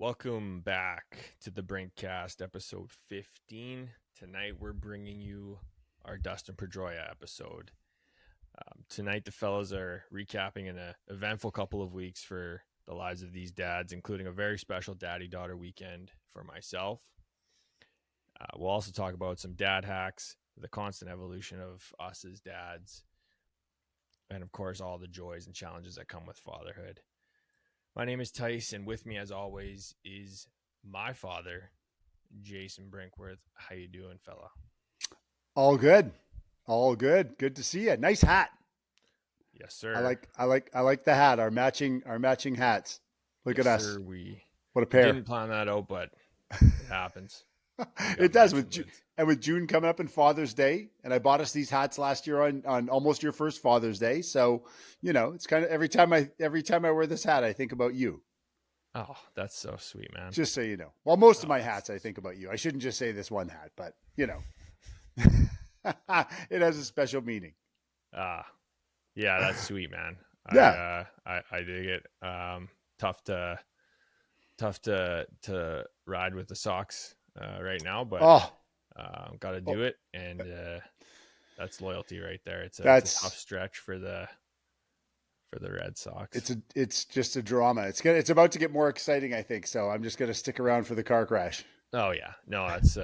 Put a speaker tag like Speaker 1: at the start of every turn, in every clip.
Speaker 1: Welcome back to the BrinkCast, episode 15. Tonight we're bringing you our Dustin Pedroia episode. Tonight the fellas are recapping an eventful couple of weeks for the lives of these dads, including a very special daddy-daughter weekend for myself. We'll also talk about some dad hacks, the constant evolution of us as dads, and of course all the joys and challenges that come with fatherhood. My name is Tice, and with me, as always, is my father, Jason Brinkworth. How you doing, fella?
Speaker 2: All good. All good. Good to see you. Nice hat.
Speaker 1: Yes, sir.
Speaker 2: I like the hat. Our matching hats. Look
Speaker 1: yes,
Speaker 2: at us.
Speaker 1: Sir.
Speaker 2: What a pair.
Speaker 1: Didn't plan that out, but it happens.
Speaker 2: It does with June coming up in Father's Day, and I bought us these hats last year on almost your first Father's Day. So, it's kind of every time I wear this hat, I think about you.
Speaker 1: Oh, that's so sweet, man.
Speaker 2: Just so you know. Well, most of my hats, I think about you. I shouldn't just say this one hat, but it has a special meaning.
Speaker 1: Yeah, that's sweet, man.
Speaker 2: Yeah.
Speaker 1: I dig it. Tough to ride with the socks right now, but got to do it, and that's loyalty right there. It's a tough stretch for the Red Sox.
Speaker 2: It's just a drama. It's about to get more exciting, I think. So I'm just gonna stick around for the car crash.
Speaker 1: Oh yeah, no, that's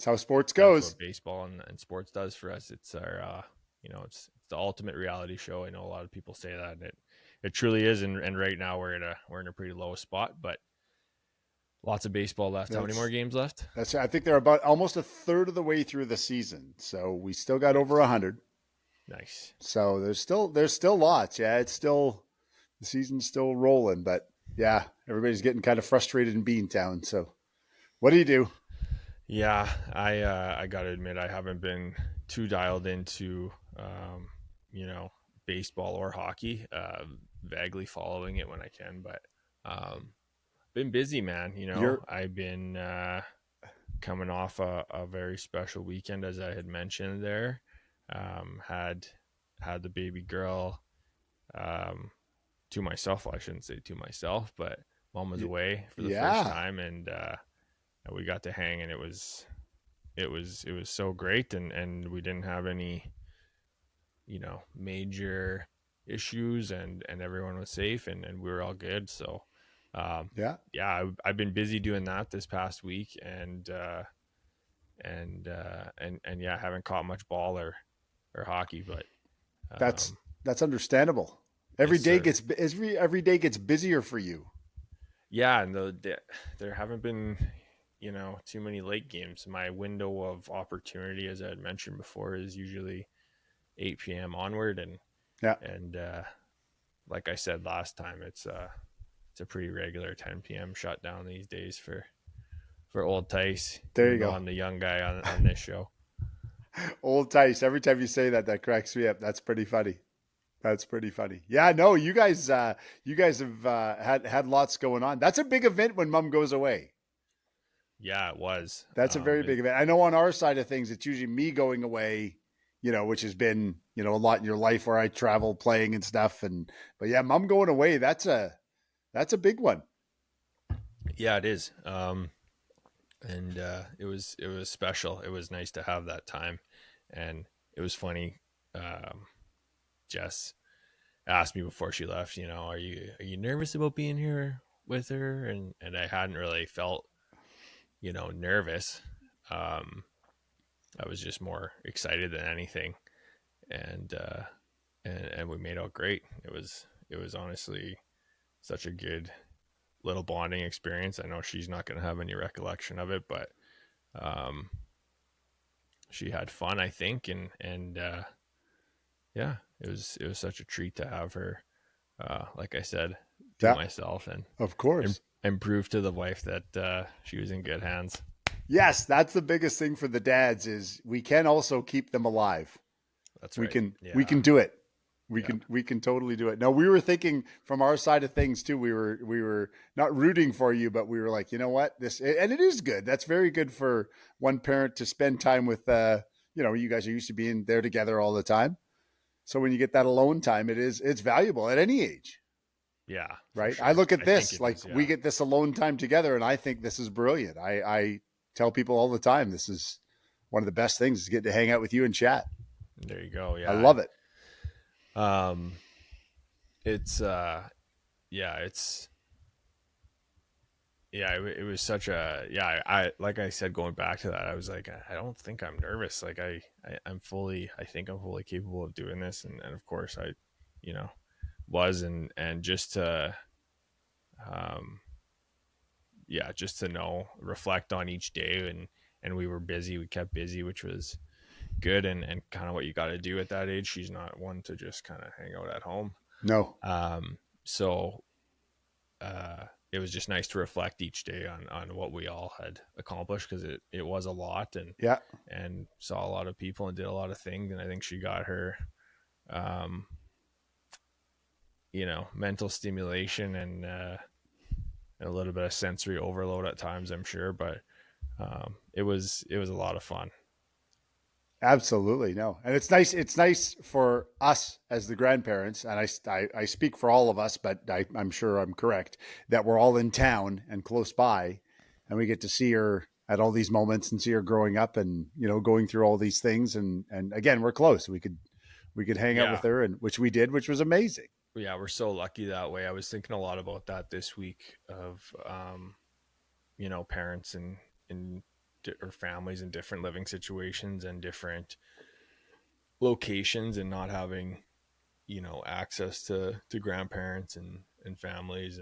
Speaker 2: how sports goes.
Speaker 1: That's what baseball and sports does for us. It's our it's the ultimate reality show. I know a lot of people say that, and it truly is. And right now we're in a pretty low spot, but lots of baseball left. How many more games left?
Speaker 2: I think they're about almost a third of the way through the season. So we still got over 100.
Speaker 1: Nice.
Speaker 2: So there's still lots. Yeah, the season's still rolling, but yeah, everybody's getting kind of frustrated in Beantown. So what do you do?
Speaker 1: Yeah, I got to admit, I haven't been too dialed into, baseball or hockey, vaguely following it when I can, but been busy, man. I've been coming off a very special weekend, as I had mentioned there. Had the baby girl to myself. Well, I shouldn't say to myself, but mom was away for the first time, and we got to hang, and it was so great, and we didn't have any major issues, and everyone was safe, and we were all good. So I've been busy doing that this past week, and haven't caught much ball or hockey, but
Speaker 2: that's understandable. Every day gets busier for you.
Speaker 1: Yeah, and there haven't been too many late games. My window of opportunity, as I had mentioned before, is usually 8 p.m. onward, and like I said last time, it's a pretty regular 10 p.m. shutdown these days for old Tice.
Speaker 2: There you go.
Speaker 1: I'm the young guy on this show.
Speaker 2: Old Tice. Every time you say that cracks me up. That's pretty funny. Yeah, no, you guys have had lots going on. That's a big event when mom goes away.
Speaker 1: Yeah, it was.
Speaker 2: That's a very big event. I know on our side of things, it's usually me going away, which has been, a lot in your life where I travel playing and stuff. But yeah, mom going away, that's a big one.
Speaker 1: Yeah, it is. And it was special. It was nice to have that time, and it was funny. Jess asked me before she left, are you nervous about being here with her? And I hadn't really felt, nervous. I was just more excited than anything, and we made out great. It was honestly such a good little bonding experience. I know she's not going to have any recollection of it, but she had fun, I think, and it was such a treat to have her, like I said, to myself, and
Speaker 2: of course,
Speaker 1: and prove to the wife that she was in good hands.
Speaker 2: Yes, that's the biggest thing for the dads is we can also keep them alive.
Speaker 1: That's right.
Speaker 2: We can do it. We can totally do it. Now, we were thinking from our side of things too. We were not rooting for you, but we were like, you know what, and it is good. That's very good for one parent to spend time with. You guys are used to being there together all the time. So when you get that alone time, it's valuable at any age.
Speaker 1: Yeah, for
Speaker 2: right? I
Speaker 1: sure.
Speaker 2: look at
Speaker 1: I think
Speaker 2: this
Speaker 1: it
Speaker 2: like
Speaker 1: is.
Speaker 2: we
Speaker 1: Yeah.
Speaker 2: get this alone time together, and I think this is brilliant. I tell people all the time this is one of the best things is get to hang out with you and chat.
Speaker 1: There you go.
Speaker 2: I
Speaker 1: Yeah.
Speaker 2: love it.
Speaker 1: Um, it's yeah, it was such a I like I said, going back to that, I was like, I don't think I'm nervous. Like I'm fully, I think I'm fully capable of doing this, and of course I, you know, was, and just to um just to know, reflect on each day, and we were busy, we kept busy, which was good, and kind of what you got to do at that age. She's not one to just kind of hang out at home.
Speaker 2: No.
Speaker 1: So it was just nice to reflect each day on what we all had accomplished, because it was a lot,
Speaker 2: Yeah.
Speaker 1: and saw a lot of people and did a lot of things, and I think she got her um, mental stimulation, and a little bit of sensory overload at times, I'm sure, but it was a lot of fun.
Speaker 2: Absolutely no, and it's nice. It's nice for us as the grandparents, and I speak for all of us, but I'm sure I'm correct that we're all in town and close by, and we get to see her at all these moments and see her growing up, and going through all these things, and again we're close. We could hang out
Speaker 1: Yeah,
Speaker 2: with her, and which we did, which was amazing.
Speaker 1: yeah, we're so lucky that way. I was thinking a lot about that this week, of parents and or families in different living situations and different locations, and not having access to grandparents and families,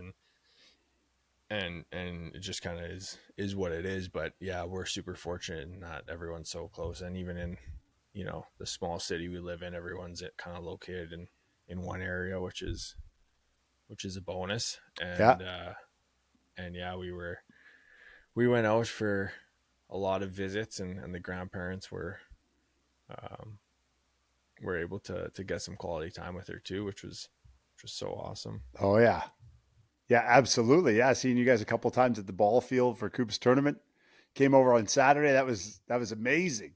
Speaker 1: and it just kind of is what it is. But yeah, we're super fortunate in that everyone's so close, and even in the small city we live in, everyone's kind of located in one area, which is a bonus.
Speaker 2: Yeah.
Speaker 1: And yeah, we went out for a lot of visits, and the grandparents um were able to get some quality time with her too, which was so awesome.
Speaker 2: Oh yeah. Yeah. Absolutely. Yeah. Seeing you guys a couple times at the ball field for Coop's tournament. Came over on Saturday. That was amazing.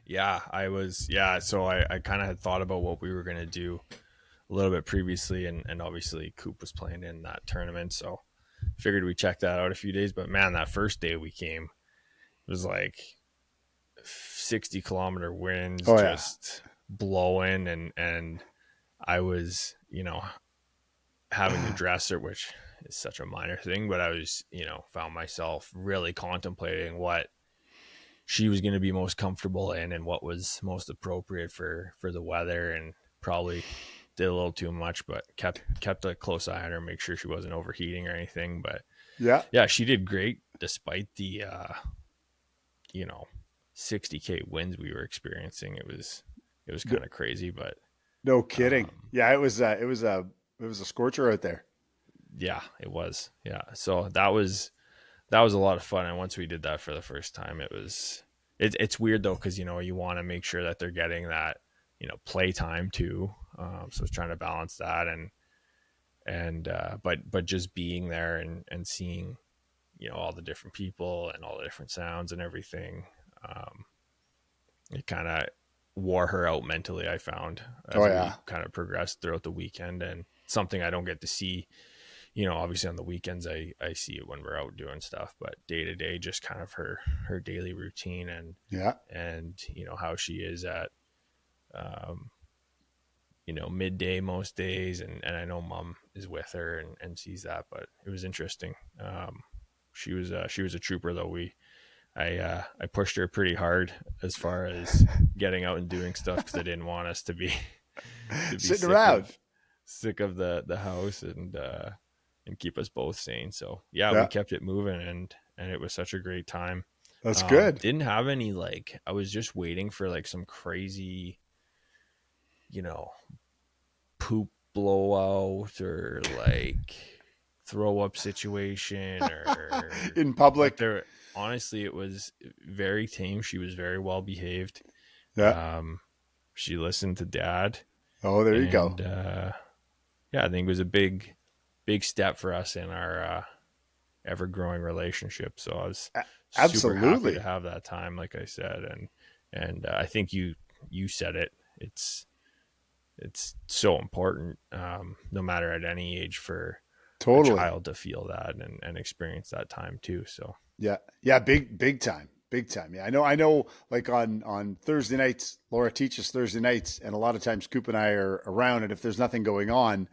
Speaker 1: Yeah, I was. Yeah, so I kind of had thought about what we were going to do a little bit previously, and obviously Coop was playing in that tournament, so figured we check that out a few days. But man, that first day we came, it was like 60-kilometer winds,
Speaker 2: Oh yeah.
Speaker 1: just blowing, and I was having to dress her, which is such a minor thing, but I was found myself really contemplating what she was going to be most comfortable in, and what was most appropriate for the weather, and probably did a little too much, but kept a close eye on her, make sure she wasn't overheating or anything. But
Speaker 2: Yeah.
Speaker 1: yeah, she did great despite the you know 60K winds we were experiencing. It was kind of crazy, but
Speaker 2: No kidding.
Speaker 1: um
Speaker 2: Yeah, it was a scorcher out there.
Speaker 1: yeah, it was. Yeah, so that was a lot of fun. And once we did that for the first time, it's weird though, because you want to make sure that they're getting that play time too. So it's trying to balance that, but just being there, and seeing all the different people and all the different sounds and everything. um, it kind of wore her out mentally, I found,
Speaker 2: Oh
Speaker 1: as we
Speaker 2: yeah.
Speaker 1: kind of progressed throughout the weekend, and something I don't get to see. Obviously on the weekends I see it when we're out doing stuff, but day to day, just kind of her daily routine,
Speaker 2: Yeah.
Speaker 1: and how she is at um, midday most days, and I know mom is with her, and sees that. But it was interesting. She was a trooper though. I pushed her pretty hard as far as getting out and doing stuff, because I didn't want us to be to be
Speaker 2: Sitting
Speaker 1: sick
Speaker 2: around.
Speaker 1: of the house, and keep us both sane. So yeah, we
Speaker 2: Yeah.
Speaker 1: kept it moving, and it was such a great time.
Speaker 2: That's good.
Speaker 1: Didn't have any, like, I was just waiting for like some crazy, you know, poop blowout, or like throw up situation, or
Speaker 2: In
Speaker 1: but
Speaker 2: public.
Speaker 1: there honestly, it was very tame. She was very well behaved.
Speaker 2: Yeah.
Speaker 1: Um she listened to dad,
Speaker 2: Oh, there you go.
Speaker 1: and yeah, I think it was a big step for us in our ever growing relationship. So I was super happy to
Speaker 2: Absolutely.
Speaker 1: have that time, like I said, and I think you said it. It's so important, no matter at any age, for a
Speaker 2: Totally.
Speaker 1: child to feel that and experience that time too. So
Speaker 2: Yeah. Yeah. Big time. Big time. Yeah. I know like on Thursday nights, Laura teaches Thursday nights, and a lot of times Coop and I are around. And if there's nothing going on,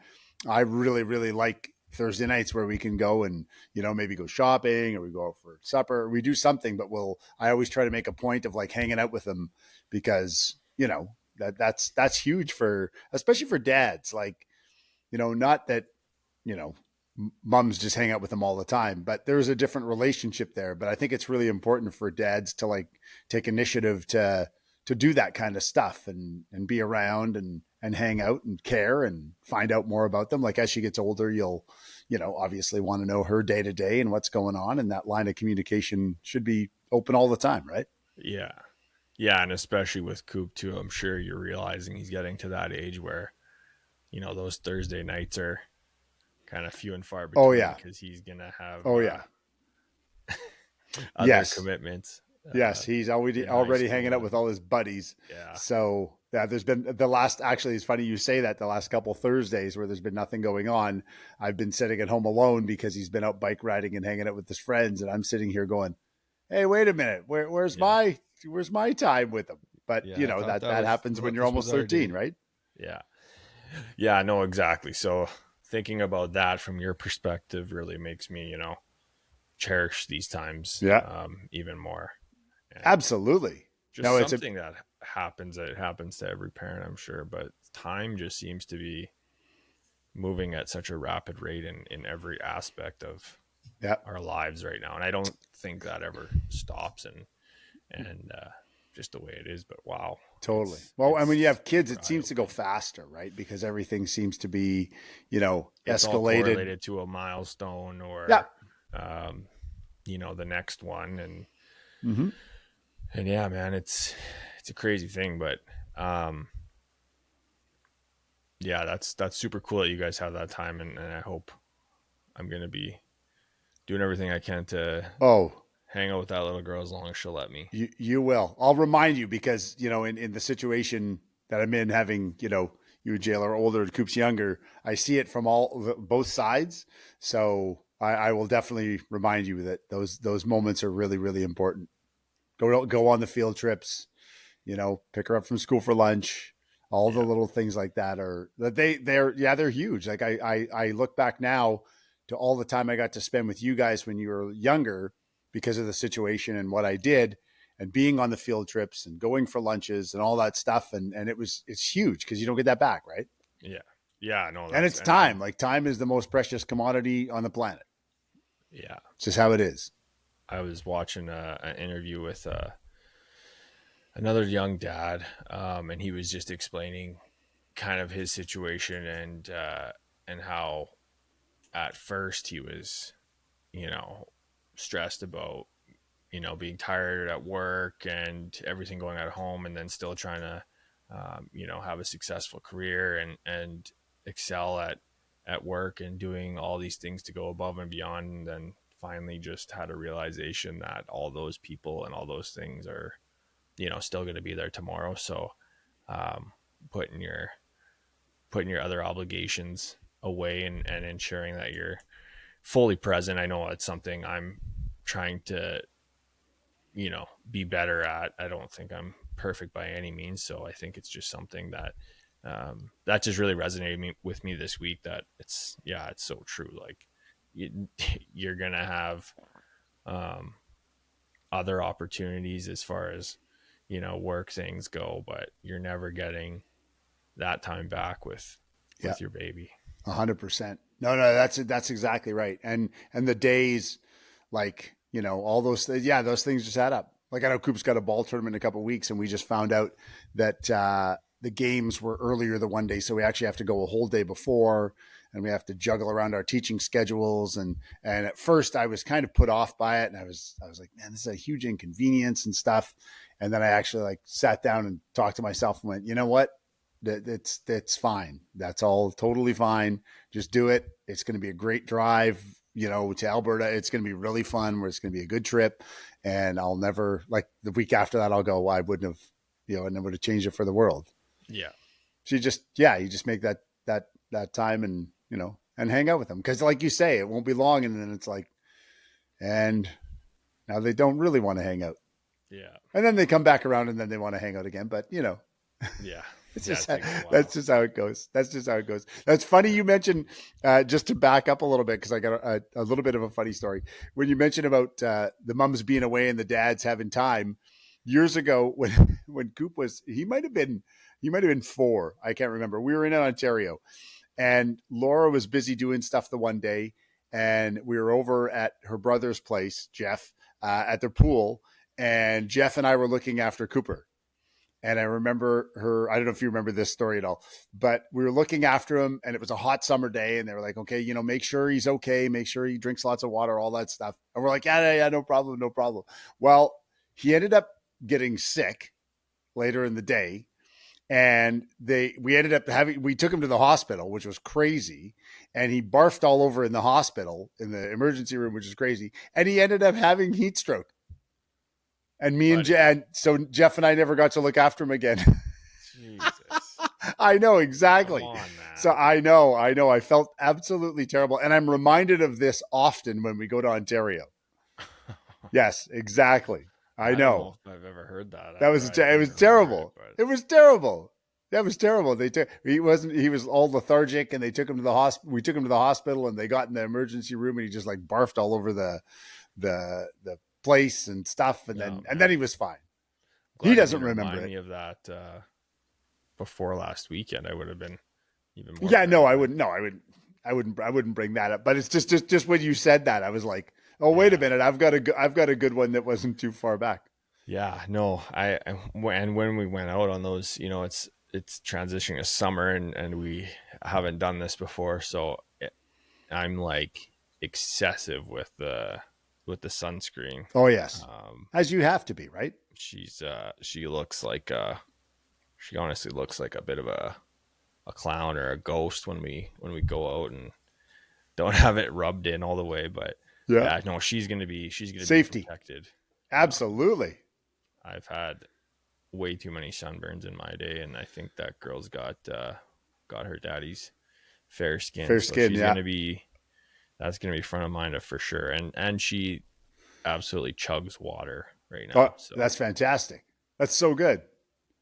Speaker 2: I really, really like Thursday nights where we can go and, maybe go shopping or we go out for supper, or we do something, but I always try to make a point of like hanging out with them because, that's huge especially for dads. Like, not that, you know, moms just hang out with them all the time, but there's a different relationship there. But I think it's really important for dads to like take initiative to do that kind of stuff and be around and hang out and care and find out more about them. Like as she gets older, you'll, obviously want to know her day to day and what's going on. And that line of communication should be open all the time, right?
Speaker 1: yeah. Yeah, and especially with Coop too, I'm sure you're realizing he's getting to that age where, those Thursday nights are kind of few and far
Speaker 2: Oh
Speaker 1: between
Speaker 2: yeah.
Speaker 1: because he's gonna have
Speaker 2: Oh yeah.
Speaker 1: other
Speaker 2: Yes.
Speaker 1: commitments
Speaker 2: Yes, he's
Speaker 1: in high
Speaker 2: already hanging
Speaker 1: school,
Speaker 2: out with all his buddies.
Speaker 1: yeah,
Speaker 2: So yeah, there's been actually, it's funny you say that, the last couple Thursdays where there's been nothing going on. I've been sitting at home alone because he's been out bike riding and hanging out with his friends. And I'm sitting here going, hey, wait a minute.
Speaker 1: yeah,
Speaker 2: Where's my time with him? But
Speaker 1: yeah.
Speaker 2: that happens when you're
Speaker 1: This was
Speaker 2: almost
Speaker 1: our
Speaker 2: 13,
Speaker 1: day.
Speaker 2: right?
Speaker 1: Yeah, yeah, no, exactly. So thinking about that from your perspective really makes me, cherish these times
Speaker 2: Yeah,
Speaker 1: even more. And
Speaker 2: absolutely.
Speaker 1: just
Speaker 2: No, it's a,
Speaker 1: something that happens. It happens to every parent, I'm sure, but time just seems to be moving at such a rapid rate in every aspect of
Speaker 2: yeah,
Speaker 1: our lives right now, and I don't think that ever stops. And just the way it is, but wow,
Speaker 2: totally. Well, and when you
Speaker 1: it's
Speaker 2: have kids,
Speaker 1: super
Speaker 2: it
Speaker 1: eye
Speaker 2: seems to go
Speaker 1: opening.
Speaker 2: faster, right? Because everything seems to be,
Speaker 1: It's all
Speaker 2: escalated.
Speaker 1: correlated to a milestone
Speaker 2: Yeah.
Speaker 1: or um, the next one,
Speaker 2: Mm-hmm.
Speaker 1: and yeah, man, it's a crazy thing, but um, yeah, that's super cool that you guys have that time, and I hope I'm gonna be doing everything I can to
Speaker 2: Oh,
Speaker 1: hang out with that little girl as long as she'll let me.
Speaker 2: you will. I'll remind you because, in the situation that I'm in, having, you and Jail are older and Coop's younger, I see it from both sides. So I will definitely remind you that those moments are really, really important. Go on the field trips, pick her up from school for lunch. All the
Speaker 1: Yeah,
Speaker 2: little things like that are that they're huge. Like I look back now to all the time I got to spend with you guys when you were younger because of the situation and what I did and being on the field trips and going for lunches and all that stuff. And it's huge because you don't get that back, right?
Speaker 1: yeah, yeah. No,
Speaker 2: And
Speaker 1: that's
Speaker 2: it's
Speaker 1: and
Speaker 2: time. Like time is the most precious commodity on the planet.
Speaker 1: yeah.
Speaker 2: It's just how it is.
Speaker 1: I was watching an interview with another young dad, and he was just explaining kind of his situation and how at first he was, you know, stressed about being tired at work and everything going at home, and then still trying to have a successful career and excel at work and doing all these things to go above and beyond, and then finally just had a realization that all those people and all those things are still going to be there tomorrow. So um, putting your other obligations away and ensuring that you're fully present. I know it's something I'm trying to be better at. I don't think I'm perfect by any means, so I think it's just something that that just really resonated with me this week. That it's so true. Like you're gonna have um, other opportunities as far as work things go, but you're never getting that time back
Speaker 2: Yeah.
Speaker 1: your baby.
Speaker 2: 100%. No, that's exactly right. And the days, like, all those things, yeah, those things just add up. Like I know Coop's got a ball tournament in a couple of weeks, and we just found out that the games were earlier the one day, so we actually have to go a whole day before, and we have to juggle around our teaching schedules. And at first, I was kind of put off by it, and I was like, man, this is a huge inconvenience and stuff. And then I actually like sat down and talked to myself and went, you know what? That's fine. That's all totally fine. Just do it. It's going to be a great drive, to Alberta. It's going to be really fun. Where it's going to be a good trip, and I'll never, like, the week after that, I'll go, well, I wouldn't have, I never would have changed it for the world.
Speaker 1: Yeah.
Speaker 2: So you just make that time, and and hang out with them. Because, like you say, it won't be long, and then it's like, and now they don't really want to hang out,
Speaker 1: Yeah.
Speaker 2: and then they come back around, and then they want to hang out again. But
Speaker 1: Yeah.
Speaker 2: it's
Speaker 1: Yeah.
Speaker 2: just
Speaker 1: It takes a while.
Speaker 2: that's just how it goes. That's just how it goes. That's funny you mentioned, just to back up a little bit, because I got a little bit of a funny story when you mentioned about the mums being away and the dads having time. Years ago, when Coop was, he might have been 4. I can't remember. We were in Ontario, and Laura was busy doing stuff the one day, and we were over at her brother's place, Jeff, at their pool, and Jeff and I were looking after Cooper. And I remember her, I don't know if you remember this story at all, but we were looking after him, and it was a hot summer day, and they were like, okay, make sure he's okay. Make sure he drinks lots of water, all that stuff. And we're like, yeah, no problem, no problem. Well, he ended up getting sick later in the day, and we took him to the hospital, which was crazy. And he barfed all over in the hospital, in the emergency room, which is crazy. And he ended up having heat stroke. And so Jeff and I never got to look after him again.
Speaker 1: Jesus.
Speaker 2: I know, exactly.
Speaker 1: Come on, man.
Speaker 2: So I know. I felt absolutely terrible. And I'm reminded of this often when we go to Ontario. Yes, exactly. I know.
Speaker 1: I don't know if I've ever heard that.
Speaker 2: It was terrible. It was terrible. That was terrible. He was all lethargic, and they took him to the hospital. We took him to the hospital, and they got in the emergency room, and he just like barfed all over the place and stuff, and then he was fine. He doesn't remember it.
Speaker 1: Me of that before last weekend. I would have been even more.
Speaker 2: Yeah, no, I wouldn't. No, I wouldn't bring that up. But it's just when you said that, I was like, oh, wait a minute, I've got a good one that wasn't too far back.
Speaker 1: Yeah, no, and when we went out on those, it's transitioning to summer, and we haven't done this before, so I'm like excessive with the sunscreen.
Speaker 2: Oh yes, as you have to be, right?
Speaker 1: She looks like she honestly looks like a bit of a clown or a ghost when we go out and don't have it rubbed in all the way. But yeah no, she's gonna be
Speaker 2: safety
Speaker 1: be protected.
Speaker 2: Absolutely.
Speaker 1: I've had way too many sunburns in my day, and I think that girl's got her daddy's fair skin.
Speaker 2: She's
Speaker 1: that's gonna be front of mind for sure. And she absolutely chugs water right now.
Speaker 2: Oh, so that's fantastic. That's so good.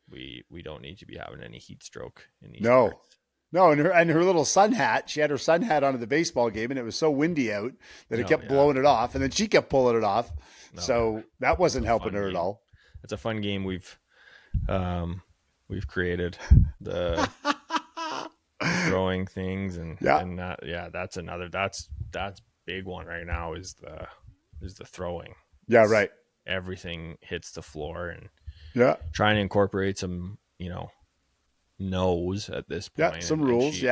Speaker 1: We don't need to be having any heat stroke in these
Speaker 2: parts. No, and her little sun hat. She had her sun hat on at the baseball game, and it was so windy out that it kept blowing it off, and then she kept pulling it off. So that wasn't helping her at all.
Speaker 1: It's a fun game we've created, the throwing things, and that's big one right now is the throwing.
Speaker 2: Yeah, right.
Speaker 1: Everything hits the floor, and
Speaker 2: trying
Speaker 1: to incorporate some knows at this point.
Speaker 2: Yeah, some rules. She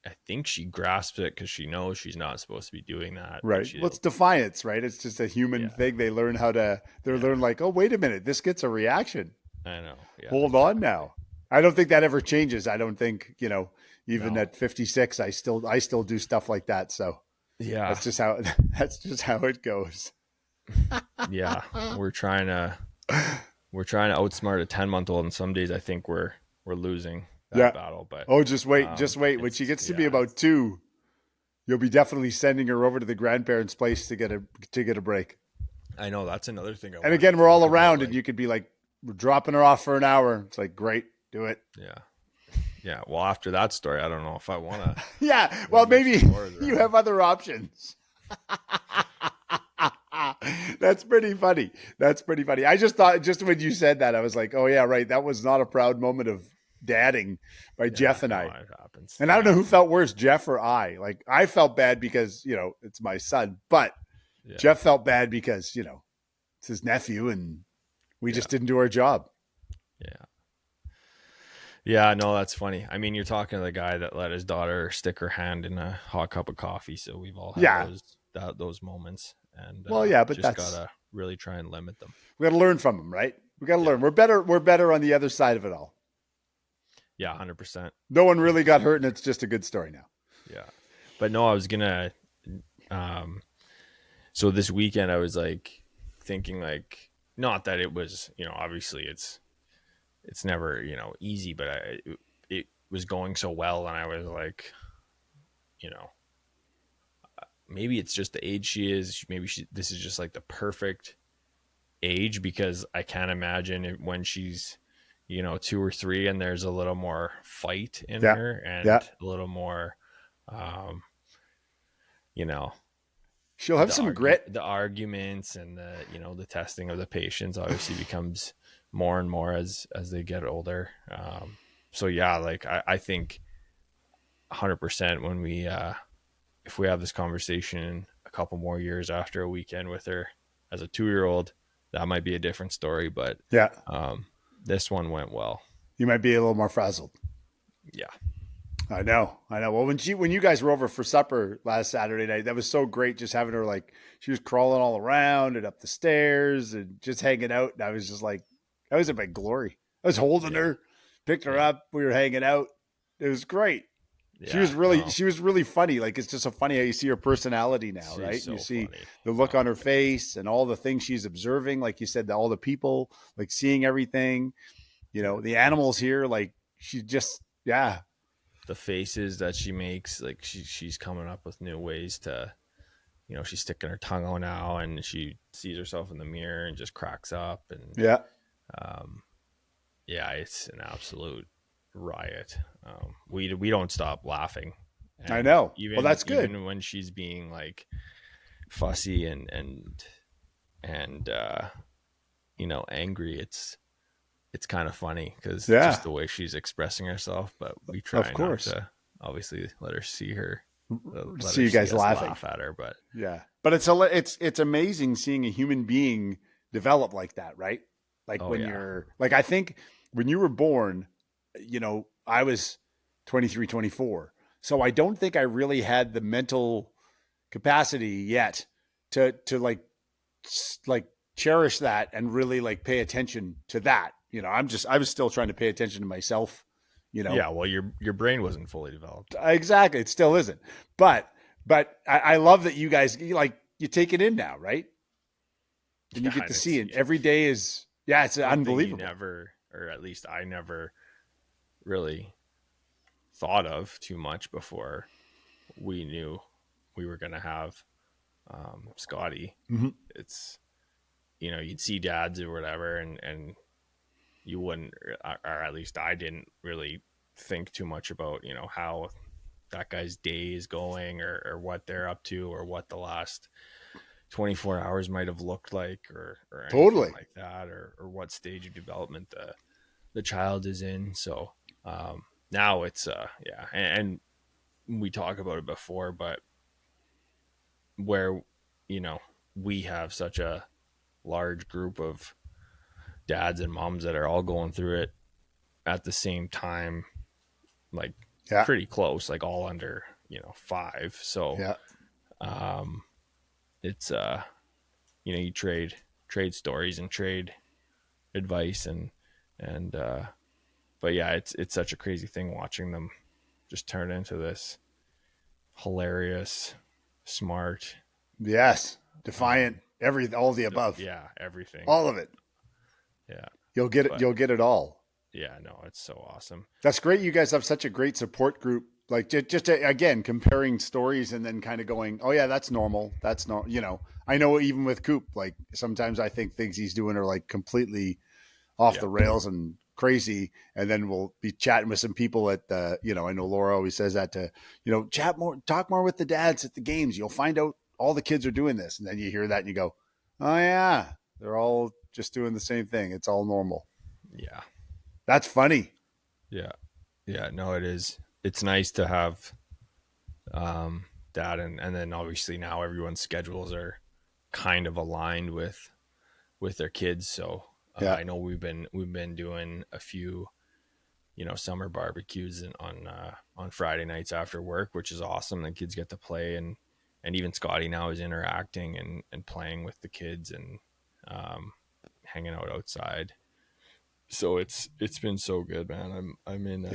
Speaker 1: I think she grasps it because she knows she's not supposed to be doing that.
Speaker 2: Right. Well, it's defiance, right? It's just a human thing. They learn learn like, oh, wait a minute, this gets a reaction.
Speaker 1: I know. Yeah,
Speaker 2: Hold on now. I don't think that ever changes. I don't think, even at 56, I still do stuff like that. So
Speaker 1: yeah,
Speaker 2: that's just how it goes.
Speaker 1: Yeah. We're trying to outsmart a 10-month-old, and some days I think we're losing that battle. But
Speaker 2: just wait. When she gets to be about 2, you'll be definitely sending her over to the grandparents' place to get a break.
Speaker 1: I know, that's another thing.
Speaker 2: And again, we're all around, and you could be like, we're dropping her off for an hour. It's like, great, do it.
Speaker 1: Yeah. Well, after that story, I don't know if I want to.
Speaker 2: Yeah. Well, maybe you have other options. That's pretty funny. I just thought, just when you said that, I was like, oh yeah, right. That was not a proud moment of dadding by Jeff and I.
Speaker 1: It happens.
Speaker 2: And I don't know who felt worse, Jeff or I. Like, I felt bad because, it's my son, but Jeff felt bad because, it's his nephew, and we just didn't do our job.
Speaker 1: Yeah, no, that's funny. I mean, you're talking to the guy that let his daughter stick her hand in a hot cup of coffee. So we've all had those moments. And
Speaker 2: but
Speaker 1: just gotta really try and limit them.
Speaker 2: We gotta learn from them, right? We gotta learn. We're better on the other side of it all.
Speaker 1: Yeah, 100%.
Speaker 2: No one really got hurt, and it's just a good story now.
Speaker 1: Yeah, but no, I was gonna. So this weekend, I was like thinking, like, not that it was, obviously it's never, easy, but it was going so well, and I was like, you know, maybe it's just the age she is. Maybe this is just like the perfect age, because I can't imagine it when she's, 2 or 3 and there's a little more fight in
Speaker 2: Yeah.
Speaker 1: her and
Speaker 2: Yeah.
Speaker 1: a little more, um, you know,
Speaker 2: She'll have some grit.
Speaker 1: the arguments and the testing of the patience obviously becomes more and more as they get older. So yeah, like I think 100% when we if we have this conversation a couple more years after a weekend with her as a 2-year-old, that might be a different story. But
Speaker 2: Yeah.
Speaker 1: this one went well.
Speaker 2: You might be a little more frazzled.
Speaker 1: Yeah.
Speaker 2: I know. Well, when you guys were over for supper last Saturday night, that was so great. Just having her, like, she was crawling all around and up the stairs and just hanging out. And I was just like, that was a big glory. I was holding her, picked her up. We were hanging out. It was great.
Speaker 1: Yeah,
Speaker 2: she was really funny. Like, it's just so funny how you see her personality now,
Speaker 1: she's
Speaker 2: right?
Speaker 1: so
Speaker 2: you see
Speaker 1: funny.
Speaker 2: the look on her face and all the things she's observing. Like you said, all the people, like seeing everything, the animals here, like she just, yeah.
Speaker 1: The faces that she makes, like she's coming up with new ways to, she's sticking her tongue out now and she sees herself in the mirror and just cracks up. And yeah, it's an absolute riot. We don't stop laughing. And
Speaker 2: I know.
Speaker 1: Even,
Speaker 2: well, that's good.
Speaker 1: Even when she's being like fussy and angry, it's kind of funny because just the way she's expressing herself. But we try not to obviously let her see her.
Speaker 2: See you guys laughing.
Speaker 1: Laugh at her, but
Speaker 2: yeah. But it's amazing seeing a human being develop like that, right? Like you're like, I think when you were born, I was 23, 24. So I don't think I really had the mental capacity yet to like cherish that and really like pay attention to that. I was still trying to pay attention to myself,
Speaker 1: Yeah, well, your brain wasn't fully developed.
Speaker 2: Exactly. It still isn't. But I love that you guys, you take it in now, right? And you get to see it. Every day is, it's unbelievable.
Speaker 1: You never, or at least I never really thought of too much before we knew we were going to have Scotty.
Speaker 2: Mm-hmm.
Speaker 1: It's, you'd see dads or whatever, and you wouldn't, or at least I didn't really think too much about, how that guy's day is going or what they're up to or what the last 24 hours might have looked like or
Speaker 2: totally
Speaker 1: like that, or what stage of development the child is in. So now it's and we talk about it before, but where we have such a large group of dads and moms that are all going through it at the same time, like pretty close, like all under 5. So it's you trade stories and trade advice and but yeah, it's such a crazy thing watching them just turn into this hilarious, smart,
Speaker 2: defiant, all the above.
Speaker 1: Yeah, everything,
Speaker 2: all of it.
Speaker 1: Yeah,
Speaker 2: you'll get it. You'll get it all.
Speaker 1: Yeah, no, it's so awesome.
Speaker 2: That's great. You guys have such a great support group. Like just again, comparing stories and then kind of going, oh yeah, that's normal. That's not, I know even with Coop, like sometimes I think things he's doing are like completely off the rails and crazy. And then we'll be chatting with some people at the, I know Laura always says that to, chat more, talk more with the dads at the games. You'll find out all the kids are doing this. And then you hear that and you go, oh yeah, they're all just doing the same thing. It's all normal.
Speaker 1: Yeah.
Speaker 2: That's funny.
Speaker 1: Yeah. Yeah, no, it is. It's nice to have that. And then obviously now everyone's schedules are kind of aligned with their kids. So I know we've been doing a few, summer barbecues on Friday nights after work, which is awesome. The kids get to play and even Scotty now is interacting and playing with the kids and hanging out outside. So it's been so good, man. I'm in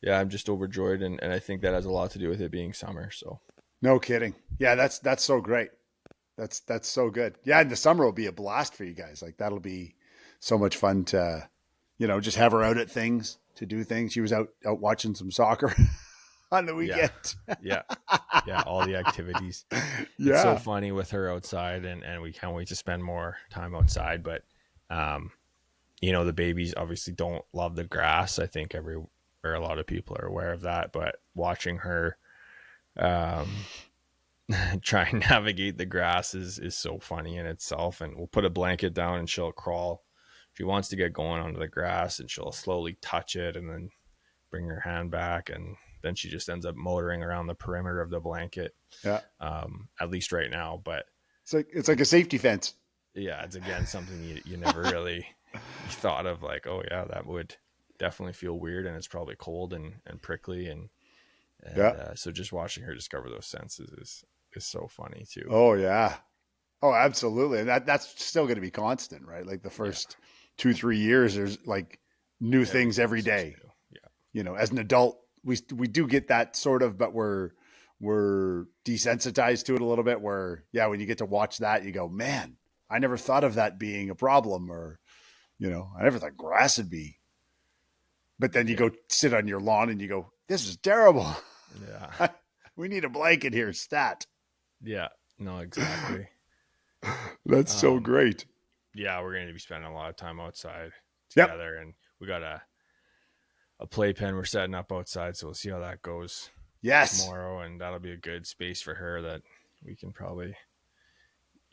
Speaker 1: I'm just overjoyed, and I think that has a lot to do with it being summer. So
Speaker 2: no kidding. Yeah, that's so great. That's so good. Yeah, and the summer will be a blast for you guys. Like that'll be so much fun to, just have her out at things, to do things. She was out watching some soccer. on the
Speaker 1: Yeah.
Speaker 2: weekend.
Speaker 1: Yeah. Yeah. All the activities. It's so
Speaker 2: Yeah.
Speaker 1: funny with her outside, and we can't wait to spend more time outside. But, the babies obviously don't love the grass. I think or a lot of people are aware of that, but watching her, try and navigate the grass is so funny in itself. And we'll put a blanket down and she'll crawl. She wants to get going onto the grass and she'll slowly touch it and then bring her hand back, and then she just ends up motoring around the perimeter of the blanket.
Speaker 2: Yeah.
Speaker 1: At least right now. But
Speaker 2: It's like a safety fence.
Speaker 1: yeah, it's again something you never really thought of, like, oh yeah, that would definitely feel weird, and it's probably cold and prickly, and
Speaker 2: Yeah.
Speaker 1: so just watching her discover those senses is so funny too.
Speaker 2: Oh yeah. Oh, absolutely. And that's still going to be constant, right? Like the first 2-3 years, there's like new things every day.
Speaker 1: Yeah.
Speaker 2: As an adult, we do get that sort of, but we're desensitized to it a little bit. Where when you get to watch that, you go, man, I never thought of that being a problem, or I never thought grass would be. But then you go sit on your lawn and you go, this is terrible.
Speaker 1: Yeah.
Speaker 2: We need a blanket here, stat.
Speaker 1: Yeah. No, exactly.
Speaker 2: That's so great.
Speaker 1: Yeah, we're going to be spending a lot of time outside together, and we got a playpen we're setting up outside, so we'll see how that goes tomorrow, and that'll be a good space for her that we can probably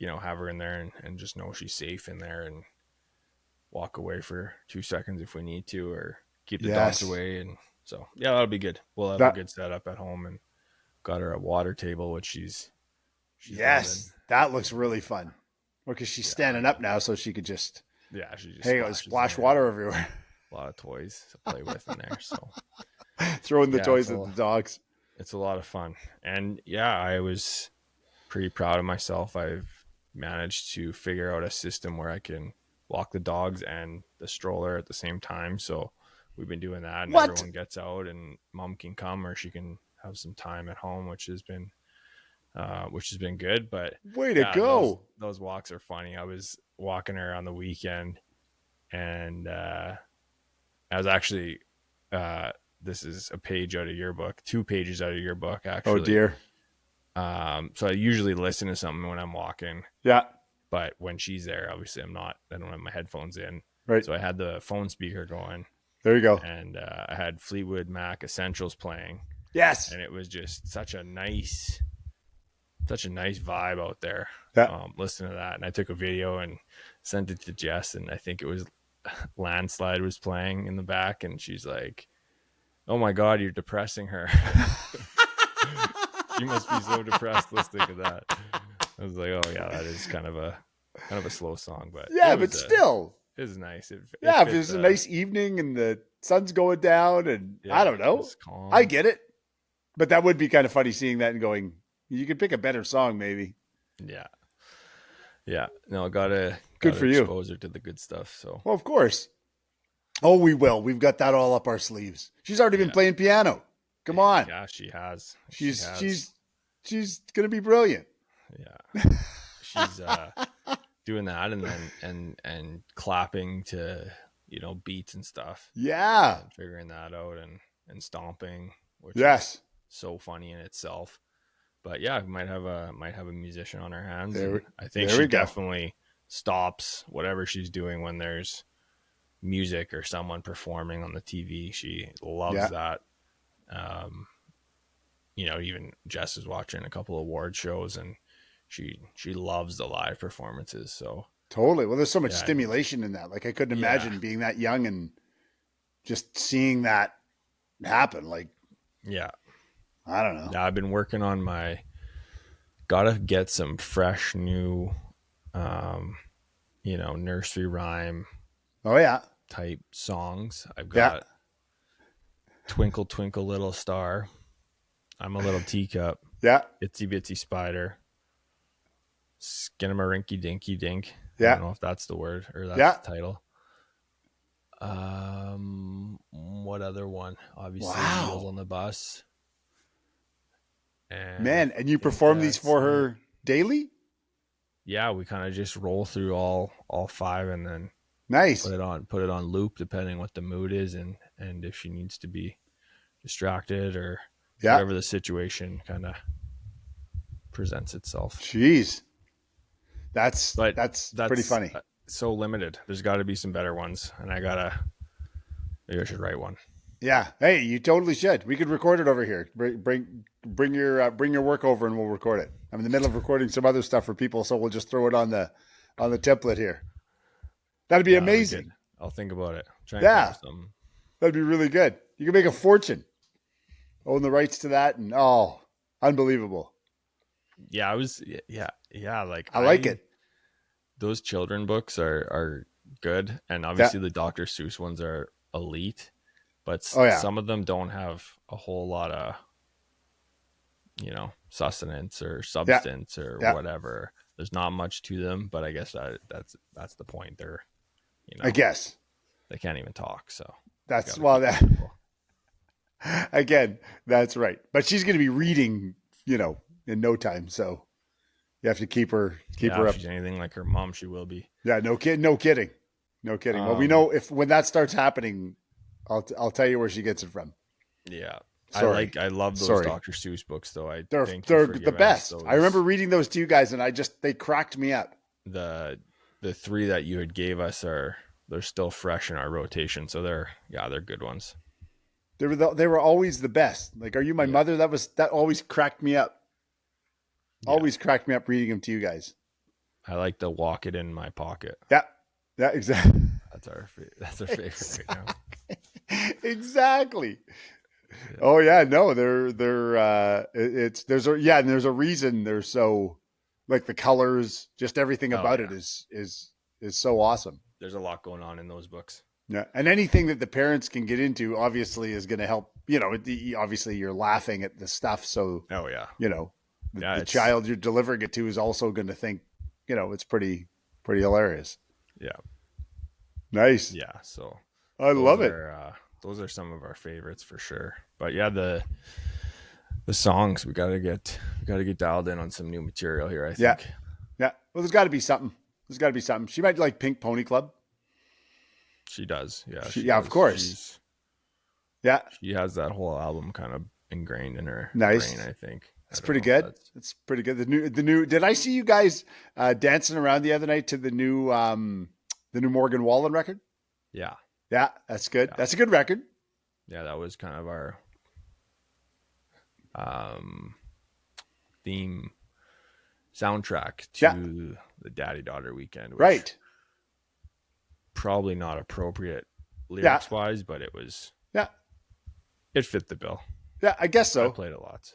Speaker 1: have her in there and just know she's safe in there, and walk away for 2 seconds if we need to, or keep the dogs away. And so that'll be good. We'll have a good setup at home, and got her a water table, which she's loving.
Speaker 2: That looks really fun. Well, because she's standing up now, so she could just splash water everywhere.
Speaker 1: A lot of toys to play with in there, so
Speaker 2: throwing the toys at the dogs.
Speaker 1: It's a lot of fun, and I was pretty proud of myself. I've managed to figure out a system where I can walk the dogs and the stroller at the same time. So we've been doing that, and everyone gets out, and mom can come, or she can have some time at home, which has been good. But
Speaker 2: way to go!
Speaker 1: Those walks are funny. I was walking her on the weekend, and I was actually, this is a page out of your book, 2 pages out of your book, actually.
Speaker 2: Oh dear.
Speaker 1: So I usually listen to something when I'm walking.
Speaker 2: Yeah.
Speaker 1: But when she's there, obviously I don't have my headphones in.
Speaker 2: Right.
Speaker 1: So I had the phone speaker going.
Speaker 2: There you go.
Speaker 1: And I had Fleetwood Mac Essentials playing.
Speaker 2: Yes.
Speaker 1: And it was just such a nice vibe out there.
Speaker 2: Yeah.
Speaker 1: Listening to that. And I took a video and sent it to Jess, and I think it was Landslide was playing in the back, and she's like, oh my God, you're depressing her. You must be so depressed listening to that. I was like, oh yeah, that is kind of a slow song, but
Speaker 2: still
Speaker 1: it was nice. If
Speaker 2: it's a nice evening and the sun's going down, and I don't know, I get it, but that would be kind of funny seeing that and going, you could pick a better song maybe.
Speaker 1: Yeah. No, gotta
Speaker 2: for you.
Speaker 1: Expose her to the good stuff. So
Speaker 2: of course. Oh, we will. We've got that all up our sleeves. She's already been playing piano. Come on.
Speaker 1: Yeah, she has.
Speaker 2: She's gonna be brilliant.
Speaker 1: Yeah. She's doing that, and clapping to beats and stuff.
Speaker 2: Yeah.
Speaker 1: And figuring that out, and stomping, which is so funny in itself. But yeah, might have a musician on her hands. I think she definitely stops whatever she's doing when there's music or someone performing on the TV. She loves that. Even Jess is watching a couple of award shows, and she loves the live performances. So
Speaker 2: totally. Well, there's so much stimulation in that. Like, I couldn't imagine being that young and just seeing that happen. Like, I don't know.
Speaker 1: Yeah, I've been working on gotta get some fresh new, nursery rhyme.
Speaker 2: Oh yeah.
Speaker 1: Type songs. I've got Twinkle Twinkle Little Star, I'm a Little Teacup, Itsy Bitsy Spider, Skinnamarink Dinky Dink. I don't know if that's the word or that's the title. What other one? Obviously, Wheels on the Bus. And you perform these for her daily? Yeah, we kind of just roll through all 5, and then put it on loop depending what the mood is, and if she needs to be distracted or
Speaker 2: Yeah.
Speaker 1: whatever the situation kind of presents itself.
Speaker 2: Jeez. That's
Speaker 1: But
Speaker 2: pretty funny.
Speaker 1: So limited. There's got to be some better ones, and maybe I should write one.
Speaker 2: Yeah. Hey, you totally should. We could record it over here. Bring your work over, and we'll record it. I'm in the middle of recording some other stuff for people, so we'll just throw it on the template here. That'd be amazing.
Speaker 1: I'll think about it.
Speaker 2: Yeah, that'd be really good. You can make a fortune. Own the rights to that, and unbelievable.
Speaker 1: Yeah, like
Speaker 2: I like it.
Speaker 1: Those children books are good, and obviously the Dr. Seuss ones are elite, but some of them don't have a whole lot of, sustenance or substance or whatever. There's not much to them, but I guess that's the point. They're,
Speaker 2: I guess
Speaker 1: they can't even talk, so
Speaker 2: that's again, that's right. But she's going to be reading, in no time, so you have to keep her up.
Speaker 1: If she's anything like her mom, she will be.
Speaker 2: Yeah, no kidding. Well, we know when that starts happening, I'll tell you where she gets it from.
Speaker 1: Yeah. Sorry. I love those Dr. Seuss books, though.
Speaker 2: They're the best. I remember reading those to you guys, and they cracked me up.
Speaker 1: The 3 that you had gave us they're still fresh in our rotation, so they're good ones.
Speaker 2: They were always the best. Like, Are You My Mother? That always cracked me up. Always cracked me up reading them to you guys.
Speaker 1: I like the Walk It In My Pocket.
Speaker 2: Yeah, exactly.
Speaker 1: That's our favorite right now.
Speaker 2: Exactly. Yeah. Oh yeah, no, there's a reason they're so, like, the colors, just everything about it is so awesome.
Speaker 1: There's a lot going on in those books.
Speaker 2: Yeah, and anything that the parents can get into obviously is going to help. Obviously you're laughing at the stuff, so the child you're delivering it to is also going to think, it's pretty hilarious.
Speaker 1: Yeah.
Speaker 2: Nice.
Speaker 1: Yeah. So
Speaker 2: I love it.
Speaker 1: Those are some of our favorites for sure. But yeah, the songs, we gotta get dialed in on some new material here, I think.
Speaker 2: Yeah. Well, there's got to be something. She might like Pink Pony Club.
Speaker 1: She does. Yeah.
Speaker 2: She does. Of course.
Speaker 1: She has that whole album kind of ingrained in her
Speaker 2: brain,
Speaker 1: I think.
Speaker 2: It's pretty good. It's pretty good. The new. Did I see you guys dancing around the other night to the new Morgan Wallen record?
Speaker 1: Yeah.
Speaker 2: Yeah, that's good. Yeah. That's a good record.
Speaker 1: Yeah, that was kind of our theme soundtrack to the daddy-daughter weekend. Which
Speaker 2: right.
Speaker 1: Probably not appropriate lyrics-wise, but it was.
Speaker 2: Yeah.
Speaker 1: It fit the bill.
Speaker 2: Yeah, I guess so.
Speaker 1: I played it lots.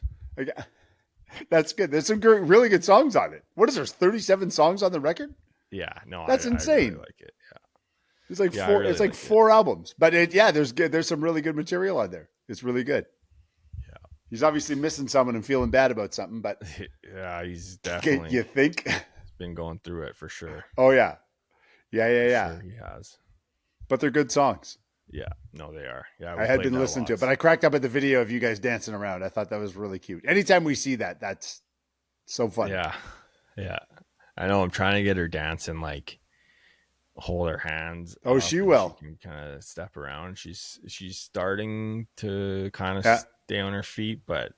Speaker 2: That's good. There's some really good songs on it. What is there? 37 songs on the record?
Speaker 1: Yeah, no,
Speaker 2: that's insane.
Speaker 1: I really like it. Yeah.
Speaker 2: It's like four. Really, it's like 4 albums, but there's some really good material on there. It's really good.
Speaker 1: Yeah,
Speaker 2: he's obviously missing someone and feeling bad about something, but
Speaker 1: yeah, he's definitely.
Speaker 2: You think
Speaker 1: he's been going through it for sure.
Speaker 2: Oh yeah.
Speaker 1: Sure he has.
Speaker 2: But they're good songs.
Speaker 1: Yeah, no, they are. Yeah,
Speaker 2: I had been listening to it, but I cracked up at the video of you guys dancing around. I thought that was really cute. Anytime we see that, that's so funny.
Speaker 1: Yeah. I know. I'm trying to get her dancing, like, hold her hands.
Speaker 2: Oh, she will.
Speaker 1: She can kind of step around. She's starting to kind of stay on her feet, but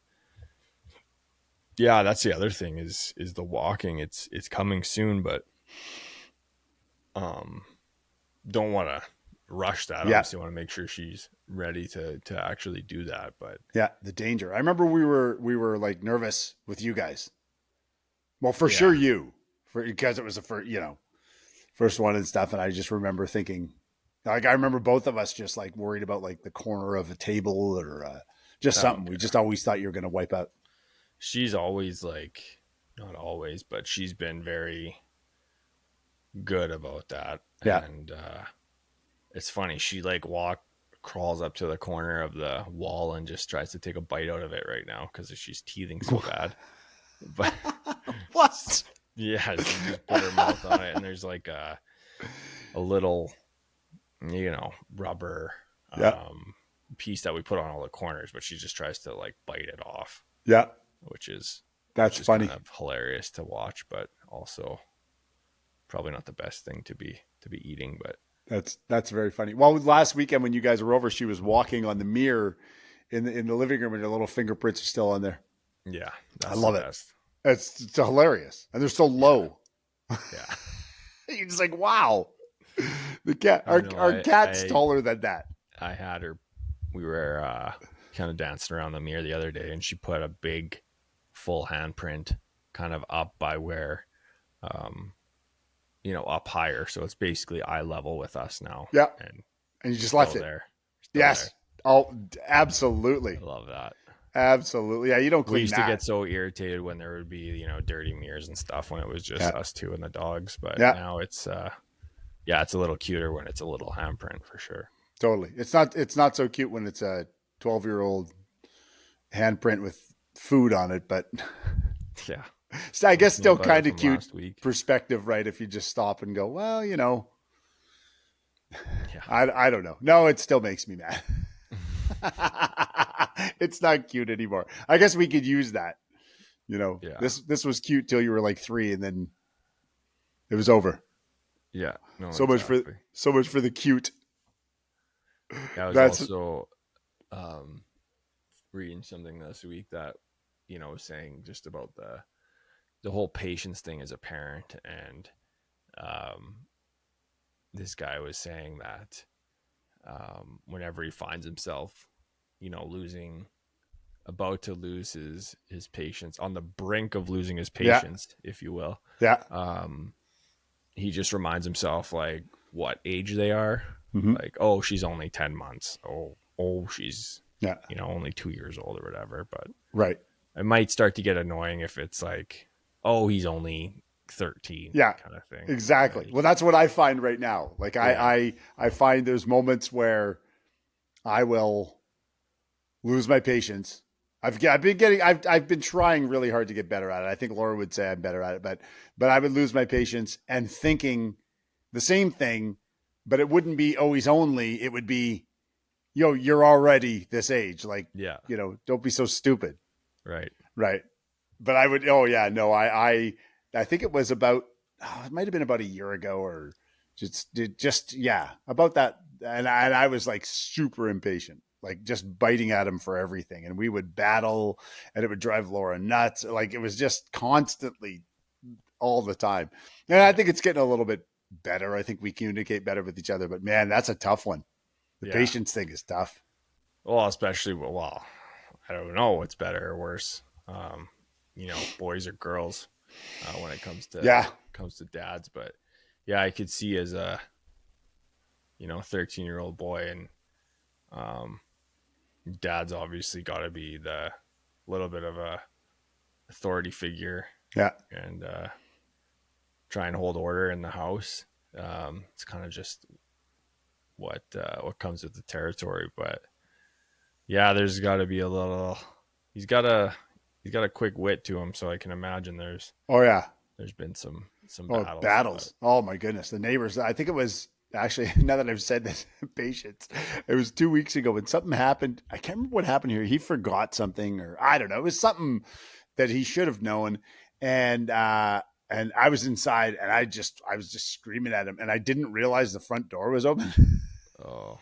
Speaker 1: yeah, that's the other thing is the walking. It's coming soon, but don't want to rush that. Obviously want to make sure she's ready to actually do that. But
Speaker 2: yeah, the danger. I remember we were like nervous with you guys. Well, for sure because it was the first one and stuff. And I just remember thinking, like, I remember both of us just like worried about like the corner of a table or just something. We just always thought you were going to wipe out.
Speaker 1: She's always like, not always, but she's been very good about that.
Speaker 2: Yeah.
Speaker 1: And it's funny. She like crawls up to the corner of the wall and just tries to take a bite out of it right now because she's teething so bad. But
Speaker 2: what?
Speaker 1: Yeah, she just put her mouth on it, and there's like a little, rubber piece that we put on all the corners, but she just tries to like bite it off.
Speaker 2: Yeah,
Speaker 1: which is
Speaker 2: funny,
Speaker 1: kind of hilarious to watch, but also probably not the best thing to be eating. But
Speaker 2: that's very funny. Well, last weekend when you guys were over, she was walking on the mirror, in the living room and your little fingerprints are still on there.
Speaker 1: Yeah,
Speaker 2: I
Speaker 1: that's the
Speaker 2: love it.
Speaker 1: best.
Speaker 2: It's hilarious, and they're so low.
Speaker 1: Yeah.
Speaker 2: You're just like, wow. The cat,
Speaker 1: I know.
Speaker 2: our cat's taller than that.
Speaker 1: I had her. We were kind of dancing around the mirror the other day, and she put a big, full handprint kind of up by where, up higher. So it's basically eye level with us now.
Speaker 2: Yeah,
Speaker 1: And
Speaker 2: you just left it.
Speaker 1: there.
Speaker 2: Yes.
Speaker 1: There.
Speaker 2: Oh, absolutely.
Speaker 1: I love that.
Speaker 2: Absolutely. Yeah, you don't clean
Speaker 1: We used
Speaker 2: that.
Speaker 1: to get so irritated when there would be, dirty mirrors and stuff when it was just us two and the dogs. But now it's it's a little cuter when it's a little handprint for sure.
Speaker 2: Totally. It's not so cute when it's a 12-year-old handprint with food on it, but
Speaker 1: yeah.
Speaker 2: So I guess still kind of cute perspective, right? If you just stop and go, well, I don't know. No, it still makes me mad. It's not cute anymore. I guess we could use that. This was cute till you were like 3, and then it was over.
Speaker 1: Yeah. No,
Speaker 2: so much for the cute.
Speaker 1: I was also reading something this week that, was saying just about the whole patience thing as a parent. And this guy was saying that whenever he finds himself, about to lose his patience, on the brink of losing his patience, if you will.
Speaker 2: Yeah.
Speaker 1: He just reminds himself like what age they are.
Speaker 2: Mm-hmm.
Speaker 1: Like, oh, she's only 10 months. Oh, she's,
Speaker 2: yeah,
Speaker 1: only 2 years old or whatever. But
Speaker 2: right.
Speaker 1: It might start to get annoying if it's like, oh, he's only 13.
Speaker 2: Yeah,
Speaker 1: kind of thing.
Speaker 2: Exactly. Right? Well, that's what I find right now. Like I find there's moments where I will lose my patience. I've been trying really hard to get better at it. I think Laura would say I'm better at it, but I would lose my patience and thinking the same thing, but it wouldn't be, oh, he's only, it would be, you're already this age. Like, don't be so stupid.
Speaker 1: Right.
Speaker 2: Right. But I would, I think it was about, it might've been about a year ago or about that. And I was like super impatient, like just biting at him for everything. And we would battle and it would drive Laura nuts. Like it was just constantly all the time. And I think it's getting a little bit better. I think we communicate better with each other, but man, that's a tough one. The patience thing is tough.
Speaker 1: Well, especially, I don't know what's better or worse. Boys or girls when it comes to dads. But yeah, I could see as a 13-year-old boy, and dad's obviously got to be the little bit of a authority figure.
Speaker 2: Yeah,
Speaker 1: and try and hold order in the house. It's kind of just what comes with the territory, but yeah, there's got to be a little. He's got a quick wit to him, so I can imagine there's been some
Speaker 2: battles. Oh my goodness, the neighbors. I think it was actually, now that I've said this, patience. It was 2 weeks ago when something happened. I can't remember what happened here. He forgot something, or I don't know. It was something that he should have known, and I was inside, and I was just screaming at him, and I didn't realize the front door was open.
Speaker 1: Oh.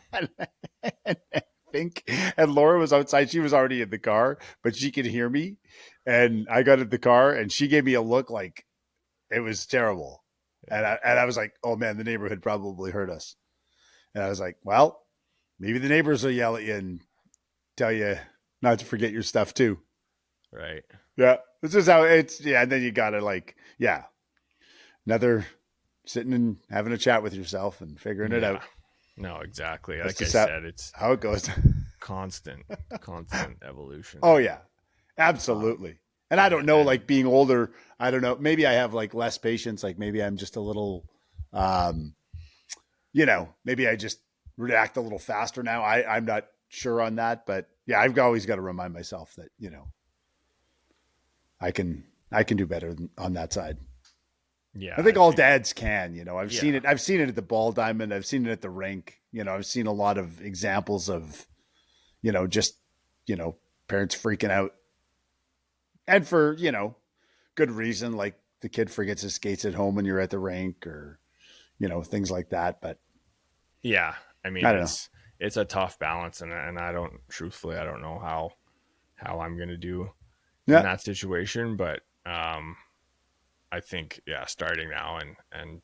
Speaker 2: And Laura was outside. She was already in the car, but she could hear me. And I got in the car and she gave me a look like it was terrible. And I was like, oh man, the neighborhood probably heard us. And I was like, well, maybe the neighbors will yell at you and tell you not to forget your stuff too.
Speaker 1: Right.
Speaker 2: Yeah. This is how it's, and then you got to another sitting and having a chat with yourself and figuring it out.
Speaker 1: No, exactly. Like I said, it's
Speaker 2: how it goes.
Speaker 1: constant evolution.
Speaker 2: Oh yeah, absolutely. And I don't know, like being older, I don't know. Maybe I have like less patience. Like maybe I'm just a little, maybe I just react a little faster now. I'm not sure on that, but yeah, I've always got to remind myself that, I can do better on that side.
Speaker 1: Yeah,
Speaker 2: I think all dads can, I've seen it. I've seen it at the ball diamond. I've seen it at the rink. I've seen a lot of examples of, parents freaking out, and for, good reason. Like the kid forgets his skates at home when you're at the rink, or, things like that. But
Speaker 1: yeah, I mean, it's a tough balance, and I don't, truthfully, I don't know how I'm going to do in
Speaker 2: Yeah.
Speaker 1: that situation, but I think, yeah, starting now and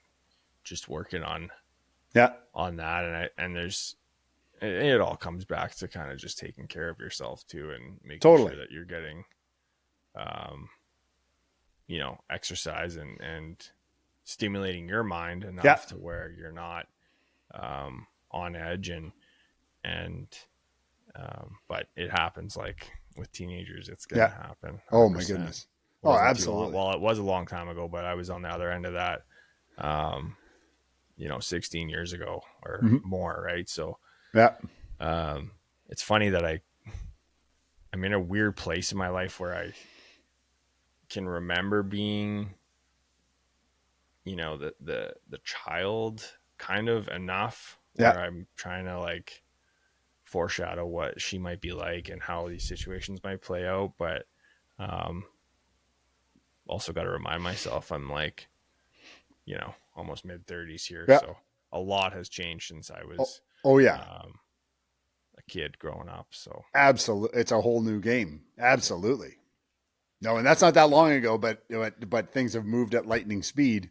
Speaker 1: just working
Speaker 2: Yeah.
Speaker 1: on that, and it all comes back to kind of just taking care of yourself too, and making sure
Speaker 2: Totally.
Speaker 1: that you're getting um exercise and stimulating your mind
Speaker 2: Yeah.
Speaker 1: enough to where you're not on edge, and but it happens, like with teenagers, it's
Speaker 2: Yeah.
Speaker 1: gonna happen
Speaker 2: Oh my
Speaker 1: 100%.
Speaker 2: goodness. Oh,
Speaker 1: Wasn't too long,
Speaker 2: absolutely.
Speaker 1: well, it was a long time ago, but I was on the other end of that, um 16 years ago or
Speaker 2: Mm-hmm.
Speaker 1: more, right? So
Speaker 2: Yeah.
Speaker 1: um it's funny that I'm in a weird place in my life where I can remember being, the child kind of enough
Speaker 2: Yeah.
Speaker 1: where I'm trying to like foreshadow what she might be like and how these situations might play out, but um also got to remind myself I'm like, almost mid 30s here,
Speaker 2: Yeah.
Speaker 1: so a lot has changed since I
Speaker 2: Oh,
Speaker 1: was
Speaker 2: oh yeah.
Speaker 1: um a kid growing up. So
Speaker 2: Absolutely. It's a whole new game. Absolutely. No, and that's not that long ago, but things have moved at lightning speed.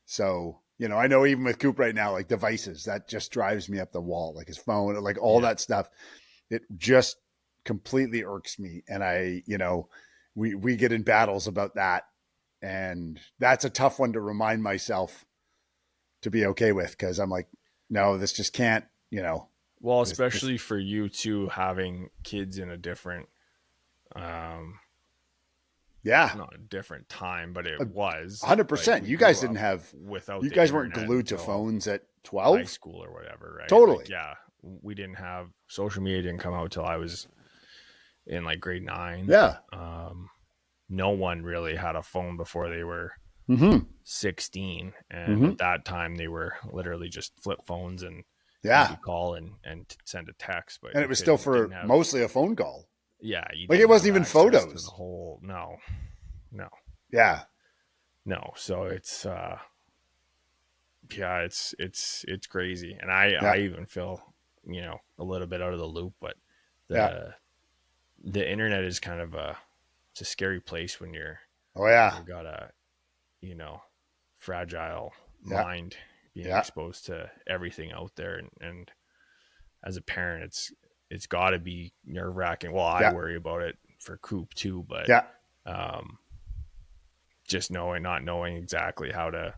Speaker 2: So, I know even with Coop right now, like devices, that just drives me up the wall, like his phone, like all
Speaker 1: yeah,
Speaker 2: that stuff. It just completely irks me. And we get in battles about that. And that's a tough one to remind myself to be okay with. Cause I'm like, no, this just can't,
Speaker 1: well,
Speaker 2: this
Speaker 1: especially for you too, having kids in a different um
Speaker 2: yeah,
Speaker 1: not a different time, but it
Speaker 2: a
Speaker 1: was like
Speaker 2: 100%.
Speaker 1: we
Speaker 2: You guys
Speaker 1: grew
Speaker 2: didn't
Speaker 1: up
Speaker 2: have,
Speaker 1: without
Speaker 2: you
Speaker 1: the
Speaker 2: guys weren't
Speaker 1: internet
Speaker 2: glued to
Speaker 1: until
Speaker 2: phones at
Speaker 1: high
Speaker 2: 12.
Speaker 1: school or whatever, right? Like,
Speaker 2: Totally.
Speaker 1: yeah, we didn't have social media, didn't come out till I was in like grade 9.
Speaker 2: Yeah.
Speaker 1: No one really had a phone before they were
Speaker 2: Mm-hmm.
Speaker 1: 16, and
Speaker 2: Mm-hmm.
Speaker 1: at that time they were literally just flip phones, and you
Speaker 2: Yeah.
Speaker 1: could call and send a text, but
Speaker 2: And
Speaker 1: you
Speaker 2: it was still
Speaker 1: didn't
Speaker 2: for
Speaker 1: have,
Speaker 2: mostly a phone call.
Speaker 1: yeah, you
Speaker 2: Like it
Speaker 1: didn't have
Speaker 2: wasn't even
Speaker 1: access to the
Speaker 2: photos.
Speaker 1: whole, no, no,
Speaker 2: Yeah.
Speaker 1: no. So it's yeah, it's crazy, and I
Speaker 2: Yeah.
Speaker 1: even feel, a little bit out of the loop, but
Speaker 2: Yeah.
Speaker 1: the internet is kind of it's a scary place when
Speaker 2: Oh yeah.
Speaker 1: you've got a, you know fragile
Speaker 2: Yeah.
Speaker 1: mind being
Speaker 2: Yeah.
Speaker 1: exposed to everything out there, and as a parent, it's got to be nerve-wracking. Well, I
Speaker 2: Yeah.
Speaker 1: worry about it for Coop too, but
Speaker 2: Yeah.
Speaker 1: um just not knowing exactly how to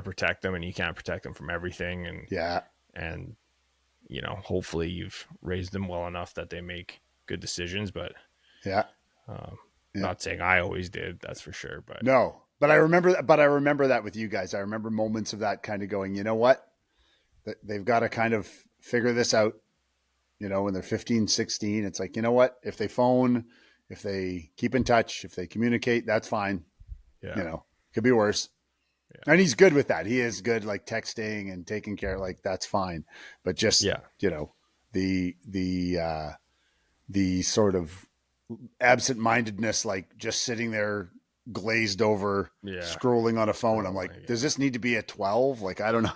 Speaker 1: protect them, and you can't protect them from everything,
Speaker 2: Yeah.
Speaker 1: and hopefully you've raised them well enough that they make good decisions, but
Speaker 2: Yeah.
Speaker 1: um
Speaker 2: Yeah.
Speaker 1: not saying I always did, that's for sure, but
Speaker 2: No. But I remember that with you guys. I remember moments of that kind of going, you know what? They've got to kind of figure this out, when they're 15, 16. It's like, you know what? If they phone, if they keep in touch, if they communicate, that's fine.
Speaker 1: yeah,
Speaker 2: Could be worse.
Speaker 1: yeah,
Speaker 2: And he's good with that. He is good, like texting and taking care. Like that's fine. But just
Speaker 1: yeah,
Speaker 2: the sort of absent-mindedness, like just sitting there glazed over,
Speaker 1: yeah.
Speaker 2: scrolling on a
Speaker 1: I
Speaker 2: phone. I'm
Speaker 1: don't
Speaker 2: like,
Speaker 1: like it.
Speaker 2: does this need to be at 12? Like, I don't know.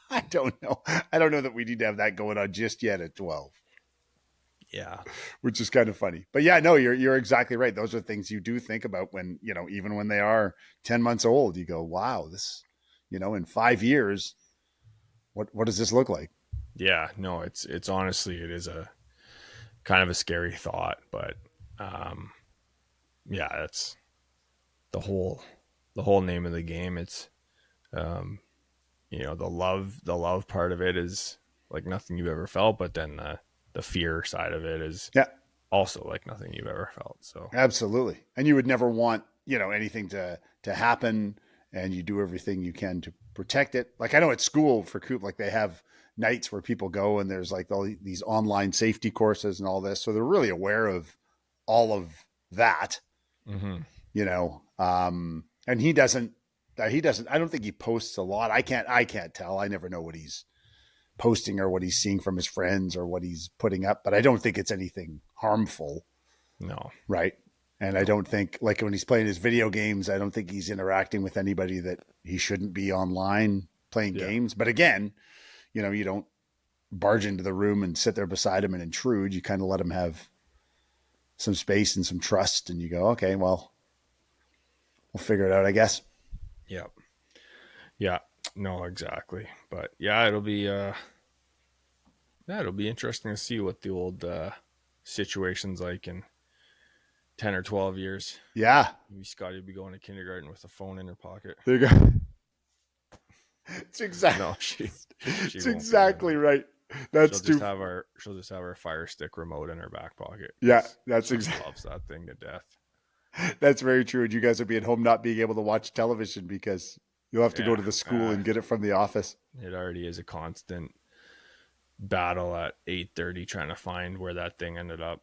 Speaker 2: I don't know. I don't know that we need to have that going on just yet at 12,
Speaker 1: Yeah,
Speaker 2: which is kind of funny. But yeah, no, you're exactly right. Those are things you do think about when, even when they are 10 months old, you go, wow, this, in 5 years, what does this look like?
Speaker 1: yeah. No, it's honestly, it is a kind of a scary thought, but um yeah, that's the whole name of the game. It's um the love part of it is like nothing you've ever felt, but then the fear side of it is
Speaker 2: Yeah,
Speaker 1: also like nothing you've ever felt. So
Speaker 2: absolutely. And you would never want, anything to happen, and you do everything you can to protect it. Like I know at school for Coop, like they have nights where people go and there's like all these online safety courses and all this. So they're really aware of all of that,
Speaker 1: mm-hmm.
Speaker 2: And he doesn't, I don't think he posts a lot. I can't tell. I never know what he's posting or what he's seeing from his friends or what he's putting up, but I don't think it's anything harmful.
Speaker 1: No,
Speaker 2: Right. And I
Speaker 1: no,
Speaker 2: don't think, like when he's playing his video games, I don't think he's interacting with anybody that he shouldn't be online playing
Speaker 1: yeah,
Speaker 2: games. But again, you don't barge into the room and sit there beside him and intrude. You kind of let him have some space and some trust, and you go, okay, well, we'll figure it out, I guess.
Speaker 1: Yeah. Yeah. No, exactly. But yeah, it'll be interesting to see what the old situation's like in 10 or 12 years.
Speaker 2: Yeah.
Speaker 1: Maybe Scotty will be going to kindergarten with a phone in her pocket.
Speaker 2: There you go. It's
Speaker 1: No, she
Speaker 2: it's
Speaker 1: won't be,
Speaker 2: exactly right. That's
Speaker 1: she'll just have her Fire Stick remote in her back pocket.
Speaker 2: Yeah, that's
Speaker 1: she loves that thing to death.
Speaker 2: That's very true. And you guys will be at home not being able to watch television because you'll have to go to the school and get it from the office.
Speaker 1: It already is a constant battle at 8:30 trying to find where that thing ended up.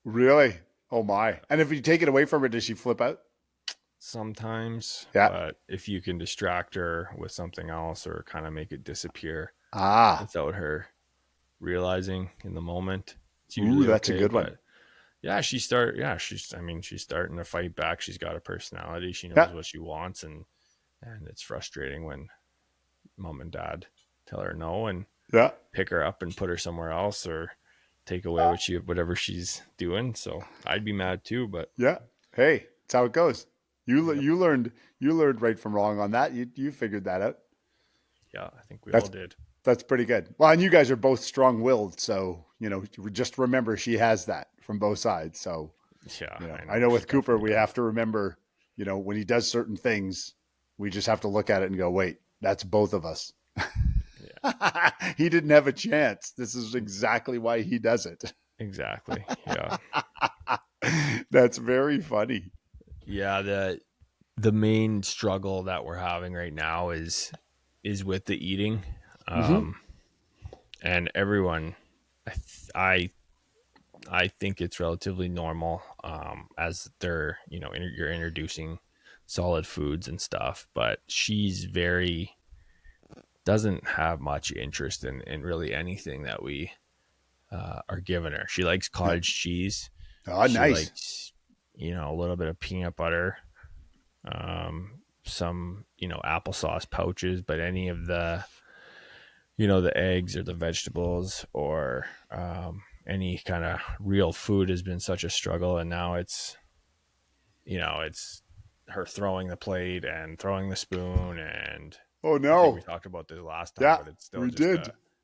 Speaker 2: Really? Oh my. And if you take it away from her, does she flip out?
Speaker 1: Sometimes.
Speaker 2: Yeah.
Speaker 1: But if you can distract her with something else or kind of make it disappear without her realizing in the moment, it's usually
Speaker 2: that's
Speaker 1: okay,
Speaker 2: a good one.
Speaker 1: Yeah, she's starting to fight back. She's got a personality. She knows what she wants, and it's frustrating when mom and dad tell her no and pick her up and put her somewhere else or take away whatever she's doing. So I'd be mad too, but
Speaker 2: hey, it's how it goes. You learned right from wrong on that. You figured that out.
Speaker 1: Yeah, I think we all did.
Speaker 2: That's pretty good. Well, and you guys are both strong-willed, so just remember she has that from both sides. So I know with Cooper we have to remember, when he does certain things, we just have to look at it and go, wait, that's both of us. Yeah. He didn't have a chance. This is exactly why he does it.
Speaker 1: Exactly. Yeah.
Speaker 2: That's very funny.
Speaker 1: Yeah, the main struggle that we're having right now is with the eating. And everyone, I think it's relatively normal as they're, you're introducing solid foods and stuff, but she's doesn't have much interest in really anything that we are giving her. She likes cottage cheese.
Speaker 2: Oh,
Speaker 1: she
Speaker 2: nice.
Speaker 1: Likes, a little bit of peanut butter, some, applesauce pouches, but any of the, the eggs or the vegetables or any kind of real food has been such a struggle. And now it's her throwing the plate and throwing the spoon. And
Speaker 2: oh no,
Speaker 1: I think we talked about this last time, but it's still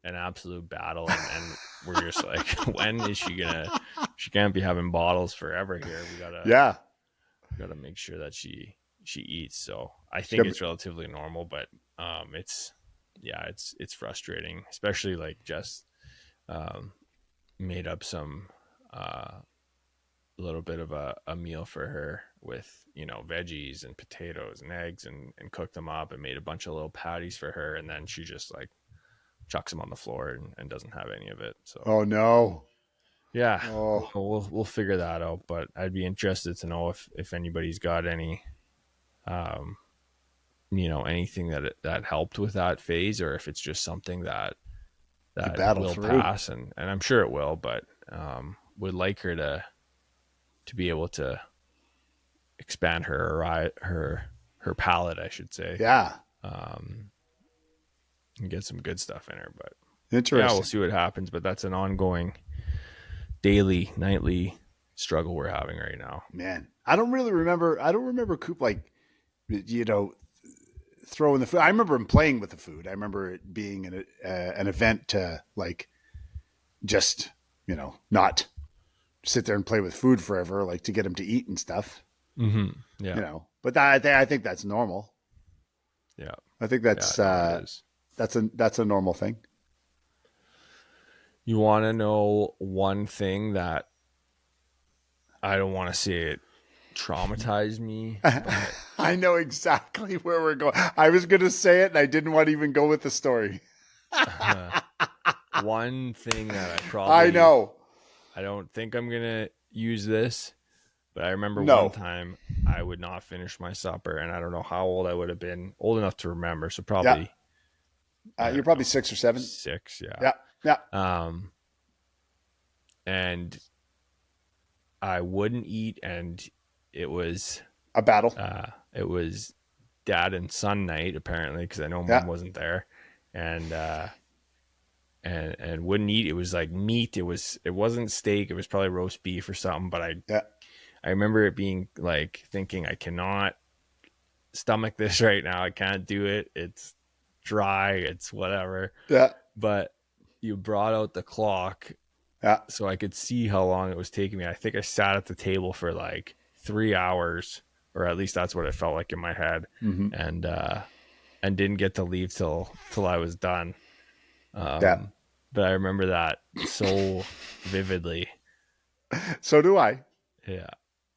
Speaker 1: an absolute battle. And we're just like, when is she can't be having bottles forever here. We gotta make sure that she eats. So I think it's relatively normal, but it's frustrating, especially like just made up some little bit of a meal for her with veggies and potatoes and eggs and cooked them up and made a bunch of little patties for her, and then she just like chucks them on the floor and doesn't have any of it. So
Speaker 2: oh no.
Speaker 1: Yeah, we'll figure that out. But I'd be interested to know if anybody's got any anything that helped with that phase, or if it's just something that will pass, and I'm sure it will, but would like her to be able to expand her palate, I should say.
Speaker 2: Yeah.
Speaker 1: And get some good stuff in her, but
Speaker 2: interesting.
Speaker 1: Yeah, we'll see what happens, but that's an ongoing daily, nightly struggle we're having right now.
Speaker 2: Man, I don't remember Coop throwing the food. I remember him playing with the food. I remember it being an event to like just not sit there and play with food forever, like to get him to eat and stuff.
Speaker 1: Mm-hmm. Yeah,
Speaker 2: but I think that's normal.
Speaker 1: Yeah,
Speaker 2: I think that's that's a normal thing.
Speaker 1: You want to know one thing that I don't want to say it traumatized me, but
Speaker 2: I know exactly where we're going. I was going to say it and I didn't want to even go with the story.
Speaker 1: One thing that
Speaker 2: I know.
Speaker 1: I don't think I'm going to use this, but I remember one time I would not finish my supper, and I don't know how old I would have been. Old enough to remember, so probably.
Speaker 2: Yeah. You're probably 6 or 7.
Speaker 1: 6, yeah.
Speaker 2: Yeah. Yeah.
Speaker 1: And I wouldn't eat, and it was
Speaker 2: a battle.
Speaker 1: It was dad and son night, apparently, because I know mom wasn't there, and and wouldn't eat. It was like meat. It wasn't steak. It was probably roast beef or something. But I remember it being like thinking, I cannot stomach this right now. I can't do it. It's dry. It's whatever.
Speaker 2: Yeah.
Speaker 1: But you brought out the clock,
Speaker 2: Yeah.
Speaker 1: so I could see how long it was taking me. I think I sat at the table for like 3 hours, or at least that's what it felt like in my head,
Speaker 2: Mm-hmm.
Speaker 1: and didn't get to leave till I was done.
Speaker 2: Yeah.
Speaker 1: But I remember that so vividly.
Speaker 2: So do I.
Speaker 1: Yeah.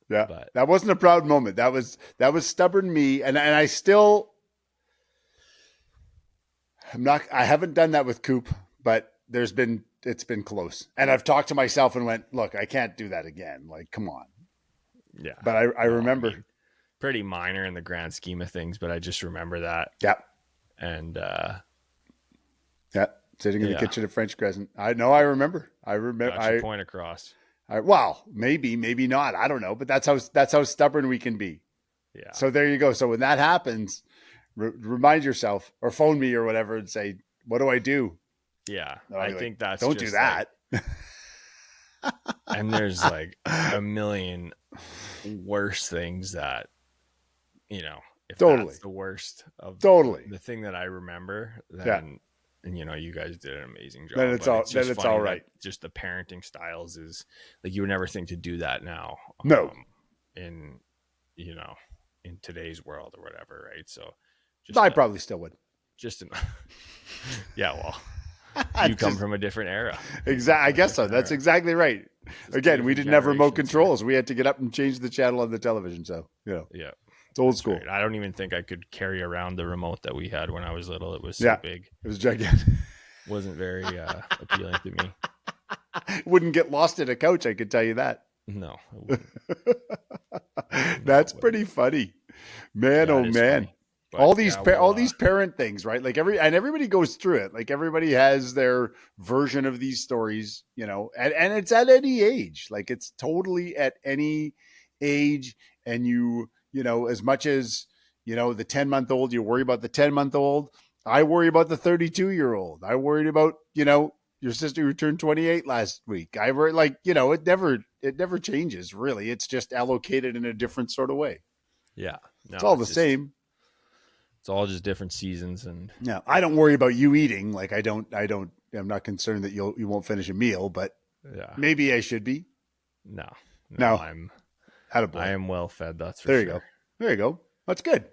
Speaker 2: Yeah.
Speaker 1: But
Speaker 2: That wasn't a proud moment. That was stubborn me. And I still, I haven't done that with Coop, but it's been close. And I've talked to myself and went, look, I can't do that again. Like, come on.
Speaker 1: yeah.
Speaker 2: But I remember.
Speaker 1: I mean, pretty minor in the grand scheme of things, but I just remember that.
Speaker 2: Yeah.
Speaker 1: And
Speaker 2: yeah. Sitting in the kitchen at French Crescent. I remember.
Speaker 1: got your point across.
Speaker 2: Well, maybe not. I don't know. But that's how stubborn we can be.
Speaker 1: Yeah.
Speaker 2: So there you go. So when that happens, remind yourself or phone me or whatever and say, what do I do?
Speaker 1: Yeah.
Speaker 2: I
Speaker 1: think that's
Speaker 2: don't do that.
Speaker 1: Like, and there's like a million worse things that, if that's the worst of the thing that I remember, then you guys did an amazing job.
Speaker 2: Then it's all right.
Speaker 1: Just the parenting styles is like, you would never think to do that now.
Speaker 2: No.
Speaker 1: In today's world or whatever, right? So
Speaker 2: I probably still would.
Speaker 1: Yeah, well, you come from a different era.
Speaker 2: Exactly. I guess so. That's exactly right. Again, we didn't have remote controls. We had to get up and change the channel on the television. So,
Speaker 1: yeah,
Speaker 2: it's old school.
Speaker 1: Right. I don't even think I could carry around the remote that we had when I was little. It was so big.
Speaker 2: It was gigantic.
Speaker 1: Wasn't very appealing to me.
Speaker 2: Wouldn't get lost in a couch, I could tell you that.
Speaker 1: No.
Speaker 2: That's pretty funny. Man, oh man. But all these parent things, right? Like everybody goes through it. Like everybody has their version of these stories, and it's at any age. Like it's totally at any age. And as much as, the 10-month-old, you worry about the 10-month-old. I worry about the 32-year-old. I worried about, your sister who turned 28 last week. I worry, it never changes really. It's just allocated in a different sort of way.
Speaker 1: Yeah.
Speaker 2: No, it's all the same.
Speaker 1: It's all just different seasons. And
Speaker 2: yeah, I don't worry about you eating. Like I'm not concerned that you won't finish a meal, but maybe I should be.
Speaker 1: No,
Speaker 2: I
Speaker 1: am well fed. That's for sure.
Speaker 2: There you go. That's good.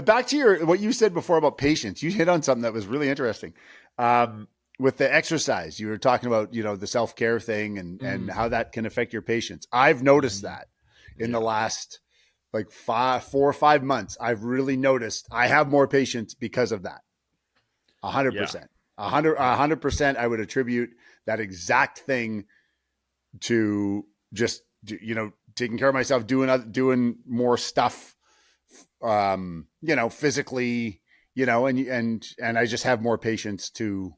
Speaker 2: Back to what you said before about patience. You hit on something that was really interesting. With the exercise, you were talking about, the self-care thing and how that can affect your patience. I've noticed that in the last 4 or 5 months. I've really noticed I have more patience because of that. 100%. 100%. I would attribute that exact thing to just, taking care of myself, doing more stuff, physically, and I just have more patience to,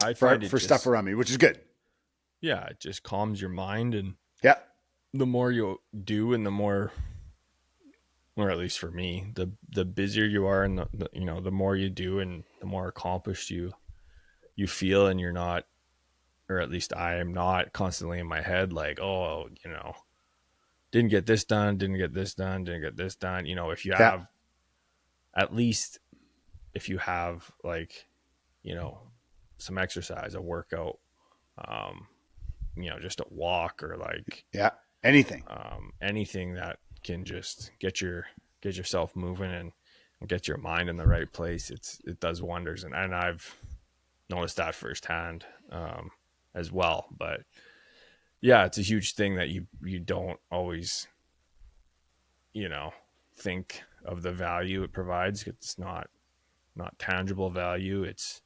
Speaker 1: I find
Speaker 2: for stuff around me, which is good.
Speaker 1: Yeah. It just calms your mind. And the more you do and the more, or at least for me, the busier you are and the more you do and the more accomplished you feel, and you're not, or at least I am not constantly in my head like, oh, didn't get this done. If you have, at least if you have some exercise, a workout, just a walk or
Speaker 2: anything
Speaker 1: that can just get yourself moving and get your mind in the right place. It does wonders. And I've noticed that firsthand, as well. But yeah, it's a huge thing that you don't always, think of the value it provides. It's not tangible value. It's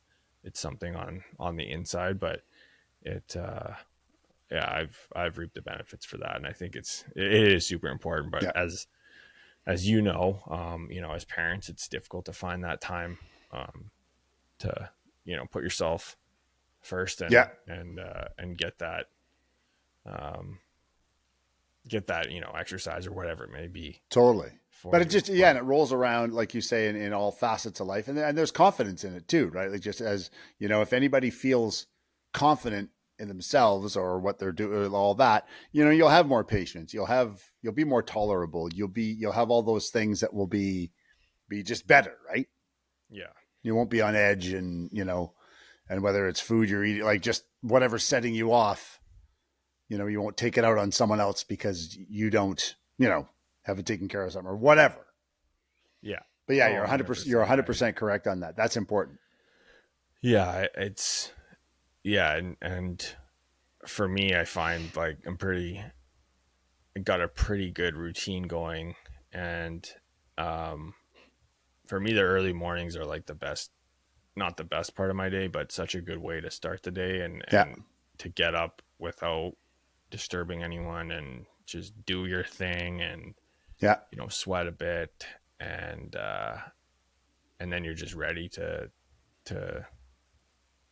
Speaker 1: something on the inside, but I've reaped the benefits for that. And I think it is super important, but as as parents, it's difficult to find that time, to, put yourself first and get that, exercise or whatever it may be.
Speaker 2: Totally. But
Speaker 1: for
Speaker 2: it
Speaker 1: you.
Speaker 2: just, yeah, and it rolls around, like you say, in all facets of life. And there's confidence in it too, right? Like just as, if anybody feels confident in themselves or what they're doing, all that, you'll have more patience. You'll be more tolerable. You'll have all those things that will be just better, right?
Speaker 1: Yeah.
Speaker 2: You won't be on edge and whether it's food you're eating, like just whatever's setting you off, you won't take it out on someone else because you don't, have it taken care of something or whatever.
Speaker 1: Yeah.
Speaker 2: But yeah,
Speaker 1: Oh,
Speaker 2: you're 100%.
Speaker 1: 100%.
Speaker 2: You're
Speaker 1: Yeah.
Speaker 2: 100% correct on that. That's important.
Speaker 1: Yeah. Yeah. And for me, I find like got a pretty good routine going. And um, for me, the early mornings are like the best, not the best part of my day, but such a good way to start the day
Speaker 2: Yeah.
Speaker 1: and to get up without disturbing anyone and just do your thing and,
Speaker 2: Yeah.
Speaker 1: sweat a bit and then you're just ready to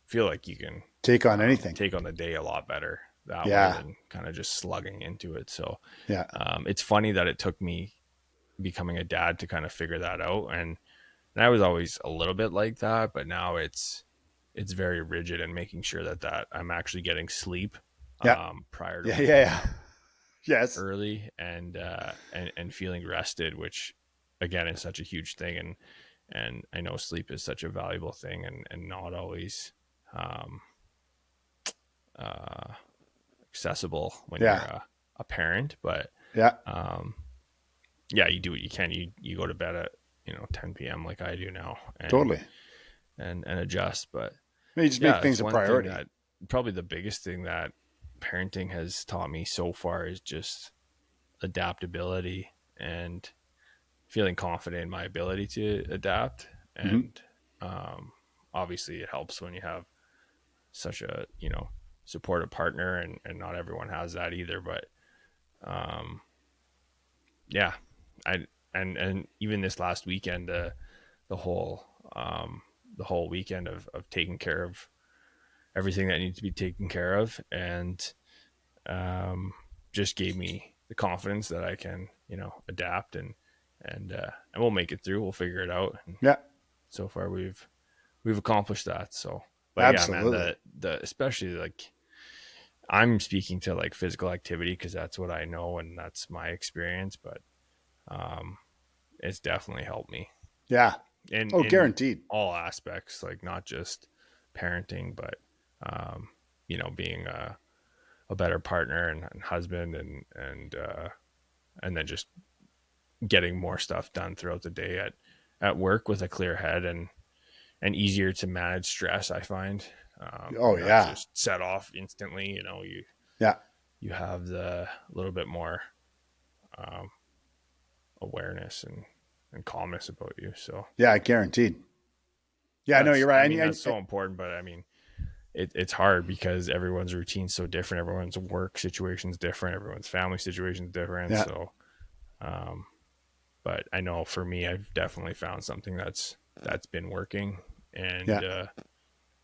Speaker 1: feel like you can
Speaker 2: Take on anything.
Speaker 1: take on the day a lot better that way
Speaker 2: Yeah.
Speaker 1: than kind of just slugging into it. So
Speaker 2: Yeah.
Speaker 1: it's funny that it took me becoming a dad to kind of figure that out. And I was always a little bit like that, but now it's very rigid and making sure that I'm actually getting sleep
Speaker 2: Yeah.
Speaker 1: prior to
Speaker 2: Yeah.
Speaker 1: waking
Speaker 2: Yeah.
Speaker 1: up
Speaker 2: Yes.
Speaker 1: early and feeling rested, which again is such a huge thing. And I know sleep is such a valuable thing and not always um, uh, accessible when you're
Speaker 2: Yeah.
Speaker 1: a parent, but
Speaker 2: Yeah.
Speaker 1: um, yeah, you do what you can. You go to bed at 10 p.m. like I do now,
Speaker 2: Totally.
Speaker 1: and adjust. But
Speaker 2: You just make
Speaker 1: yeah,
Speaker 2: things
Speaker 1: it's
Speaker 2: a
Speaker 1: one thing
Speaker 2: priority.
Speaker 1: that probably the biggest thing that parenting has taught me so far is just adaptability and feeling confident in my ability to adapt.
Speaker 2: Mm-hmm.
Speaker 1: And obviously, it helps when you have such a supportive partner, and not everyone has that either. But um, yeah, I and even this last weekend, the whole the whole weekend of taking care of everything that needs to be taken care of, and um, just gave me the confidence that I can adapt and we'll make it through. We'll figure it out. And
Speaker 2: Yeah.
Speaker 1: so far we've accomplished that. So, but yeah, man,
Speaker 2: Absolutely.
Speaker 1: the especially like I'm speaking to like physical activity because that's what I know and that's my experience. But um, it's definitely helped me
Speaker 2: Yeah. Oh,
Speaker 1: in
Speaker 2: guaranteed.
Speaker 1: all aspects, like not just parenting, but um, being a better partner and husband and then just getting more stuff done throughout the day at work with a clear head and easier to manage stress. I find
Speaker 2: Oh,
Speaker 1: you're not
Speaker 2: yeah.
Speaker 1: just set off instantly.
Speaker 2: Yeah.
Speaker 1: You have the little bit more um, awareness and calmness about you. So
Speaker 2: Yeah. Guaranteed. Yeah. No, you're right.
Speaker 1: I mean, that's
Speaker 2: And
Speaker 1: so important. But I mean, it's hard because everyone's routine's so different. Everyone's work situation's different. Everyone's family situation's different.
Speaker 2: yeah.
Speaker 1: So, um, but I know for me, I've definitely found something that's been working and
Speaker 2: Yeah.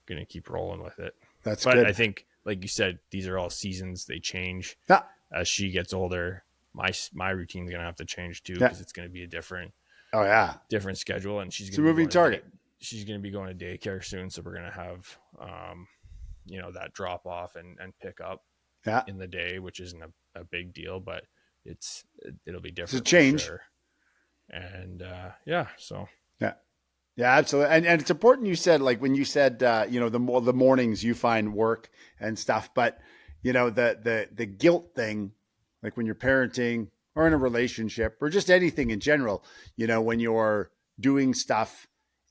Speaker 1: gonna keep rolling with it.
Speaker 2: That's
Speaker 1: But I
Speaker 2: good.
Speaker 1: think, like you said, these are all seasons. They change
Speaker 2: Yeah.
Speaker 1: as she gets older. My routine's gonna have to change too
Speaker 2: Yeah.
Speaker 1: because it's gonna be a
Speaker 2: Oh, yeah.
Speaker 1: different schedule, and
Speaker 2: It's a moving target.
Speaker 1: she's gonna be going to daycare soon, so we're gonna have that drop off and pick up
Speaker 2: Yeah.
Speaker 1: in the day, which isn't a big deal, but it'll be
Speaker 2: It's a
Speaker 1: different for
Speaker 2: change.
Speaker 1: sure. And yeah, so
Speaker 2: Yeah. Yeah, absolutely. And it's important you said, like when you said the mornings you find work and stuff, but the guilt thing, like when you're parenting or in a relationship or just anything in general, when you're doing stuff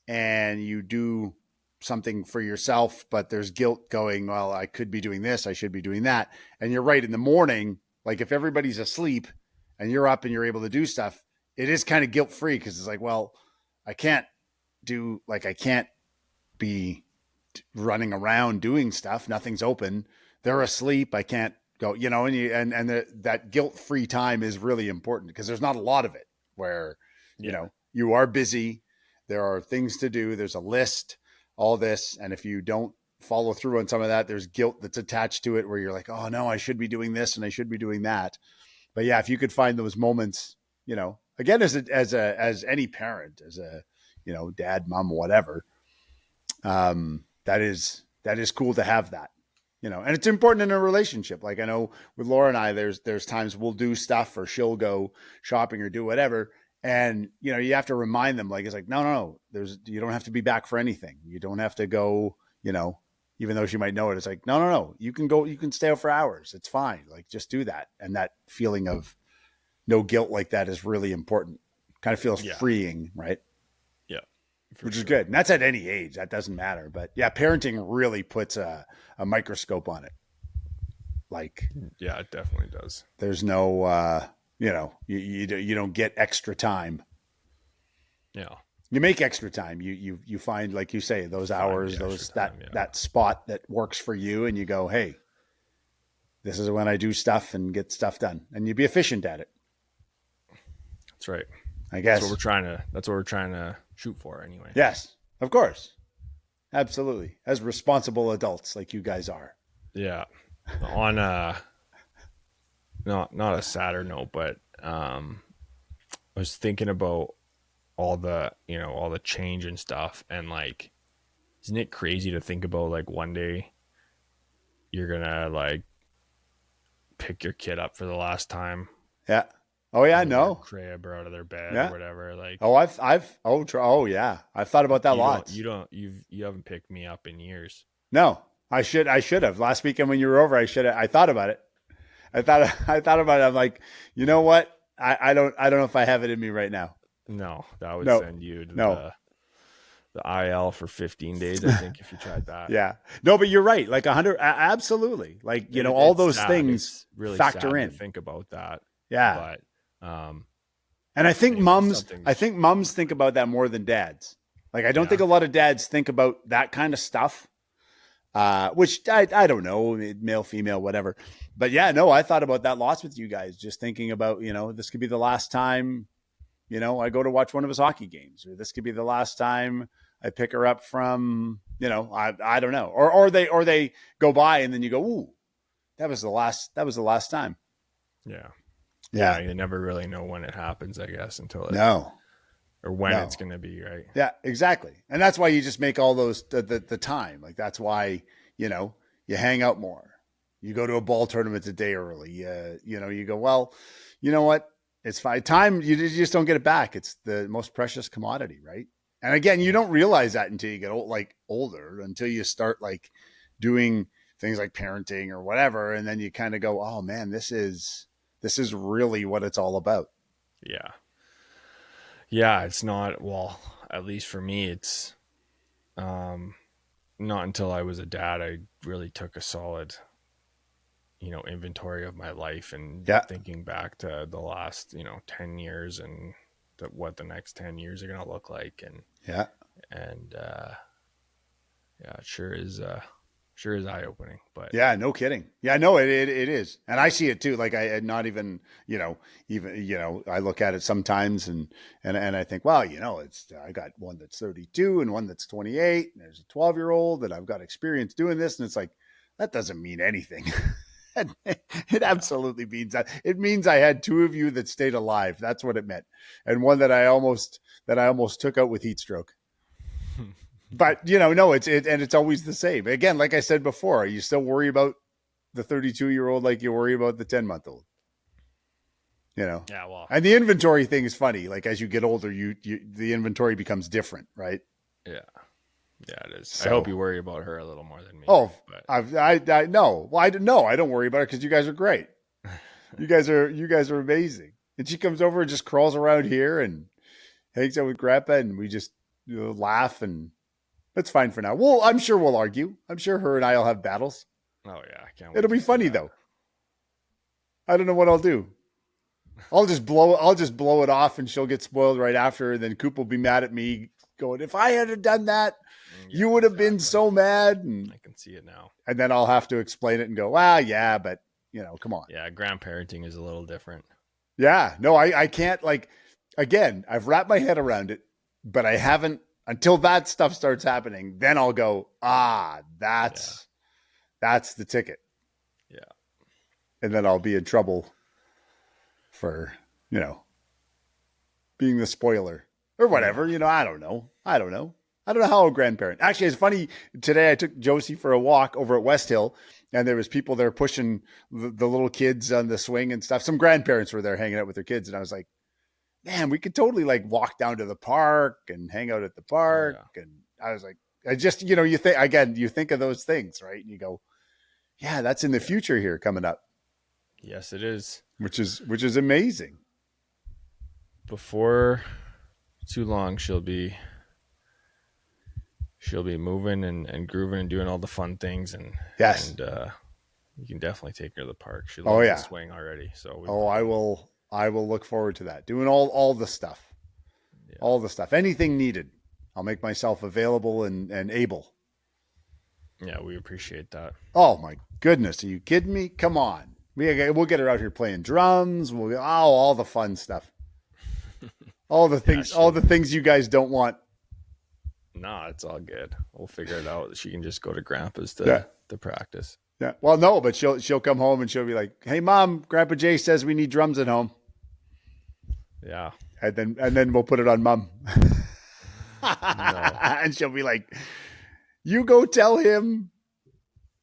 Speaker 2: and you do something for yourself, but there's guilt going, well, I could be doing this, I should be doing that. And you're right, in the morning, like if everybody's asleep and you're up and you're able to do stuff, it is kind of guilt free because it's like, well, I can't I can't be running around doing stuff. Nothing's open. They're asleep. I can't go, that guilt free time is really important because there's not a lot of it where,
Speaker 1: yeah,
Speaker 2: you are busy. There are things to do. There's a list, all this. And if you don't follow through on some of that, there's guilt that's attached to it where you're like, oh no, I should be doing this and I should be doing that. But yeah, if you could find those moments, again, as any parent, as a, dad, mom, whatever, that is cool to have that, and it's important in a relationship. Like I know with Laura and I, there's times we'll do stuff or she'll go shopping or do whatever. And, you have to remind them, like, it's like, no, you don't have to be back for anything. You don't have to go, even though she might know it, it's like, no, you can stay out for hours. It's fine. Like, just do that. And that feeling of no guilt like that is really important. Kind of feels freeing, right?
Speaker 1: Yeah.
Speaker 2: Which is good. And that's at any age. That doesn't matter. But yeah, parenting really puts a microscope on it. Like,
Speaker 1: yeah, it definitely does.
Speaker 2: There's no, you don't get extra time.
Speaker 1: Yeah.
Speaker 2: You make extra time. You find, like you say, those hours, that spot that works for you, and you go, hey, this is when I do stuff and get stuff done, and you be efficient at it.
Speaker 1: That's right.
Speaker 2: I guess
Speaker 1: that's what we're trying to shoot for anyway.
Speaker 2: Yes, of course. Absolutely. As responsible adults like you guys are.
Speaker 1: Yeah. On not a sadder note, but I was thinking about all the change and stuff, and like, isn't it crazy to think about, like, one day you're gonna like pick your kid up for the last time?
Speaker 2: Yeah. Oh yeah, no.
Speaker 1: Crib or out of their bed or whatever. Like,
Speaker 2: I've thought about that a lot.
Speaker 1: You haven't picked me up in years.
Speaker 2: No, I should have. Last weekend when you were over, I thought about it. I thought about it. I'm like, you know what? I don't know if I have it in me right now.
Speaker 1: No, that would send you to the IL for 15 days, I think, if you tried that.
Speaker 2: Yeah. No, but you're right. Like 100, absolutely. Like, all those things really factor in.
Speaker 1: Think about that.
Speaker 2: Yeah.
Speaker 1: But,
Speaker 2: and I think moms think about that more than dads. Like, I don't think a lot of dads think about that kind of stuff. Which I don't know, male, female, whatever. But yeah, no, I thought about that lots with you guys, just thinking about, this could be the last time, I go to watch one of his hockey games, or this could be the last time I pick her up from, I don't know. Or they go by and then you go, ooh, that was the last time.
Speaker 1: Yeah.
Speaker 2: Yeah.
Speaker 1: You never really know when it happens, I guess, until it's going to be, right?
Speaker 2: Yeah, exactly. And that's why you just make all those, the time. Like, that's why, you hang out more. You go to a ball tournament a day early. You go, well, you know what? It's fine. Time, you just don't get it back. It's the most precious commodity, right? And again, you don't realize that until you get older, until you start like doing things like parenting or whatever. And then you kind of go, oh man, this is really what it's all about.
Speaker 1: Yeah. Yeah. It's not, well, at least for me, it's not until I was a dad, I really took a solid, inventory of my life, and thinking back to the last, 10 years and what the next 10 years are going to look like. And it sure is eye opening, but
Speaker 2: yeah, no kidding. Yeah, no, it is. And I see it too. Like I not even, I look at it sometimes and I think, well, I got one that's 32 and one that's 28 and there's a 12-year-old that I've got experience doing this. And it's like, that doesn't mean anything. It absolutely means that. It means I had two of you that stayed alive. That's what it meant. And one that I almost took out with heat stroke. But no, it's always the same. Again, like I said before, you still worry about the 32-year-old like you worry about the 10-month-old.
Speaker 1: Yeah, well,
Speaker 2: and the inventory thing is funny. Like as you get older, the inventory becomes different, right?
Speaker 1: Yeah, it is. So, I hope you worry about her a little more than me.
Speaker 2: Oh,
Speaker 1: but.
Speaker 2: I know. Well, I don't worry about her because you guys are great. You guys are amazing. And she comes over and just crawls around here and hangs out with Grandpa, and we just laugh, and that's fine for now. Well, I'm sure we'll argue. I'm sure her and I'll have battles.
Speaker 1: Oh yeah, I can't wait.
Speaker 2: It'll be funny though. I don't know what I'll do. I'll just blow it off, and she'll get spoiled right after. And then Coop will be mad at me, going, "If I had done that, you would have been so mad." And
Speaker 1: I can see it now.
Speaker 2: And then I'll have to explain it and go, "Well, yeah, but come on."
Speaker 1: Yeah, grandparenting is a little different.
Speaker 2: Yeah, no, I can't. Like, again, I've wrapped my head around it, but I haven't until that stuff starts happening. Then I'll go, that's the ticket.
Speaker 1: Yeah.
Speaker 2: And then I'll be in trouble for, being the spoiler or whatever.
Speaker 1: Yeah.
Speaker 2: I don't know. I don't know how a grandparent. Actually, it's funny. Today I took Josie for a walk over at West Hill, and there was people there pushing the little kids on the swing and stuff. Some grandparents were there hanging out with their kids, and I was like, man, we could totally like walk down to the park and hang out at the park.
Speaker 1: Oh, yeah.
Speaker 2: And I was like, I just, you think of those things, right? And you go, yeah, that's in the future here coming up.
Speaker 1: Yes, it is.
Speaker 2: Which is amazing.
Speaker 1: Before too long, she'll be moving and grooving and doing all the fun things. And
Speaker 2: yes,
Speaker 1: and you can definitely take her to the park. She loves the swing already. So
Speaker 2: I will look forward to that. Doing all the stuff, all the stuff, anything needed. I'll make myself available and able.
Speaker 1: Yeah, we appreciate that.
Speaker 2: Oh my goodness, are you kidding me? Come on, we'll get her out here playing drums. All the fun stuff, all the things, all the things you guys don't want.
Speaker 1: No, it's all good. We'll figure it out. She can just go to Grandpa's to practice.
Speaker 2: Yeah. Well, no, but she'll come home and she'll be like, "Hey, Mom, Grandpa Jay says we need drums at home."
Speaker 1: Yeah.
Speaker 2: And then we'll put it on Mom.
Speaker 1: No.
Speaker 2: And she'll be like, "You go tell him."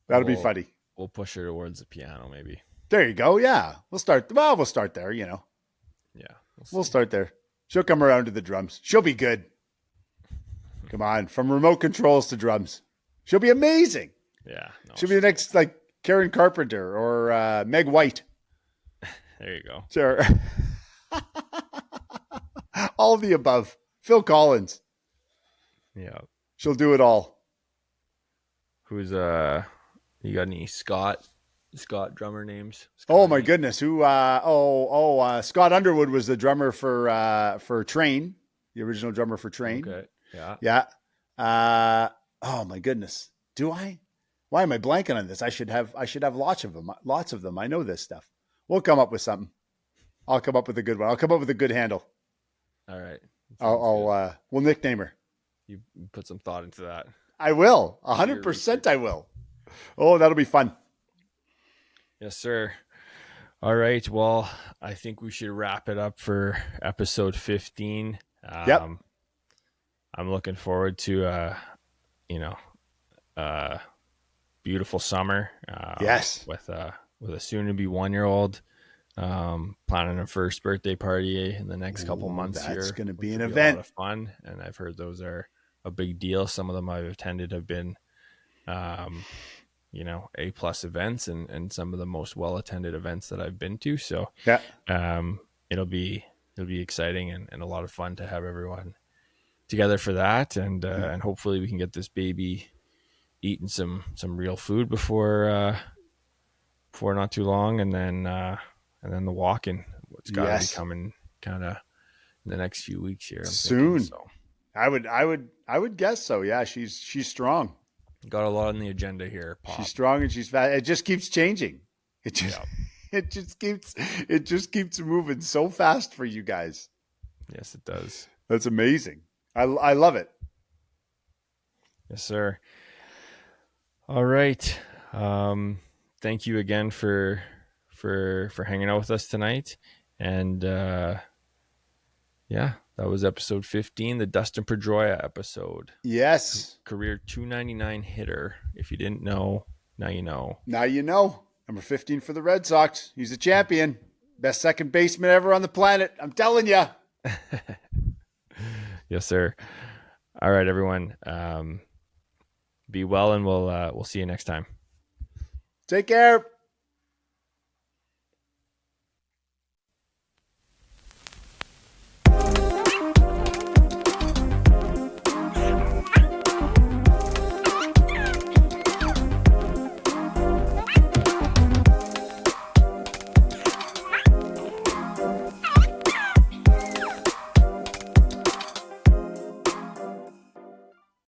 Speaker 2: That'll be funny.
Speaker 1: We'll push her towards the piano, maybe.
Speaker 2: There you go. Yeah. We'll start there,
Speaker 1: Yeah.
Speaker 2: We'll start there. She'll come around to the drums. She'll be good. Come on. From remote controls to drums. She'll be amazing.
Speaker 1: Yeah. No,
Speaker 2: she'll be the next like Karen Carpenter or Meg White.
Speaker 1: There you go.
Speaker 2: Sure. All of the above. Phil Collins.
Speaker 1: Yeah.
Speaker 2: She'll do it all.
Speaker 1: Who's you got any Scott drummer names?
Speaker 2: Oh my goodness. Who Scott Underwood was the drummer for Train, the original drummer for Train.
Speaker 1: Okay. Yeah.
Speaker 2: Yeah. Oh my goodness. Do I? Why am I blanking on this? I should have lots of them. Lots of them. I know this stuff. We'll come up with something. I'll come up with a good one. I'll come up with a good handle.
Speaker 1: All right.
Speaker 2: We'll nickname her.
Speaker 1: You put some thought into that.
Speaker 2: I will. 100% I will. Oh, that'll be fun.
Speaker 1: Yes, sir. All right. Well, I think we should wrap it up for episode 15.
Speaker 2: Yep.
Speaker 1: I'm looking forward to, beautiful summer.
Speaker 2: Yes.
Speaker 1: With a soon to be 1-year-old, planning a first birthday party in the next couple months here.
Speaker 2: That's going to be an event.
Speaker 1: A lot of fun. And I've heard those are a big deal. Some of them I've attended have been, A+ events and some of the most well-attended events that I've been to. So
Speaker 2: yeah,
Speaker 1: it'll be exciting and a lot of fun to have everyone together for that. And hopefully we can get this baby eating some real food before not too long. And then the walking, it's got to be coming kind of in the next few weeks here.
Speaker 2: Soon. So. I would guess so. Yeah. She's strong.
Speaker 1: Got a lot on the agenda here. Pop.
Speaker 2: She's strong and she's fast. It just keeps changing. It just keeps moving so fast for you guys.
Speaker 1: Yes, it does.
Speaker 2: That's amazing. I love it.
Speaker 1: Yes, sir. All right. Thank you again for hanging out with us tonight. And that was episode 15, the Dustin Pedroia episode.
Speaker 2: Yes.
Speaker 1: Career .299 hitter. If you didn't know, now you know.
Speaker 2: Now you know. Number 15 for the Red Sox. He's a champion. Best second baseman ever on the planet. I'm telling you.
Speaker 1: Yes, sir. All right, everyone. Be well, and we'll see you next time.
Speaker 2: Take care.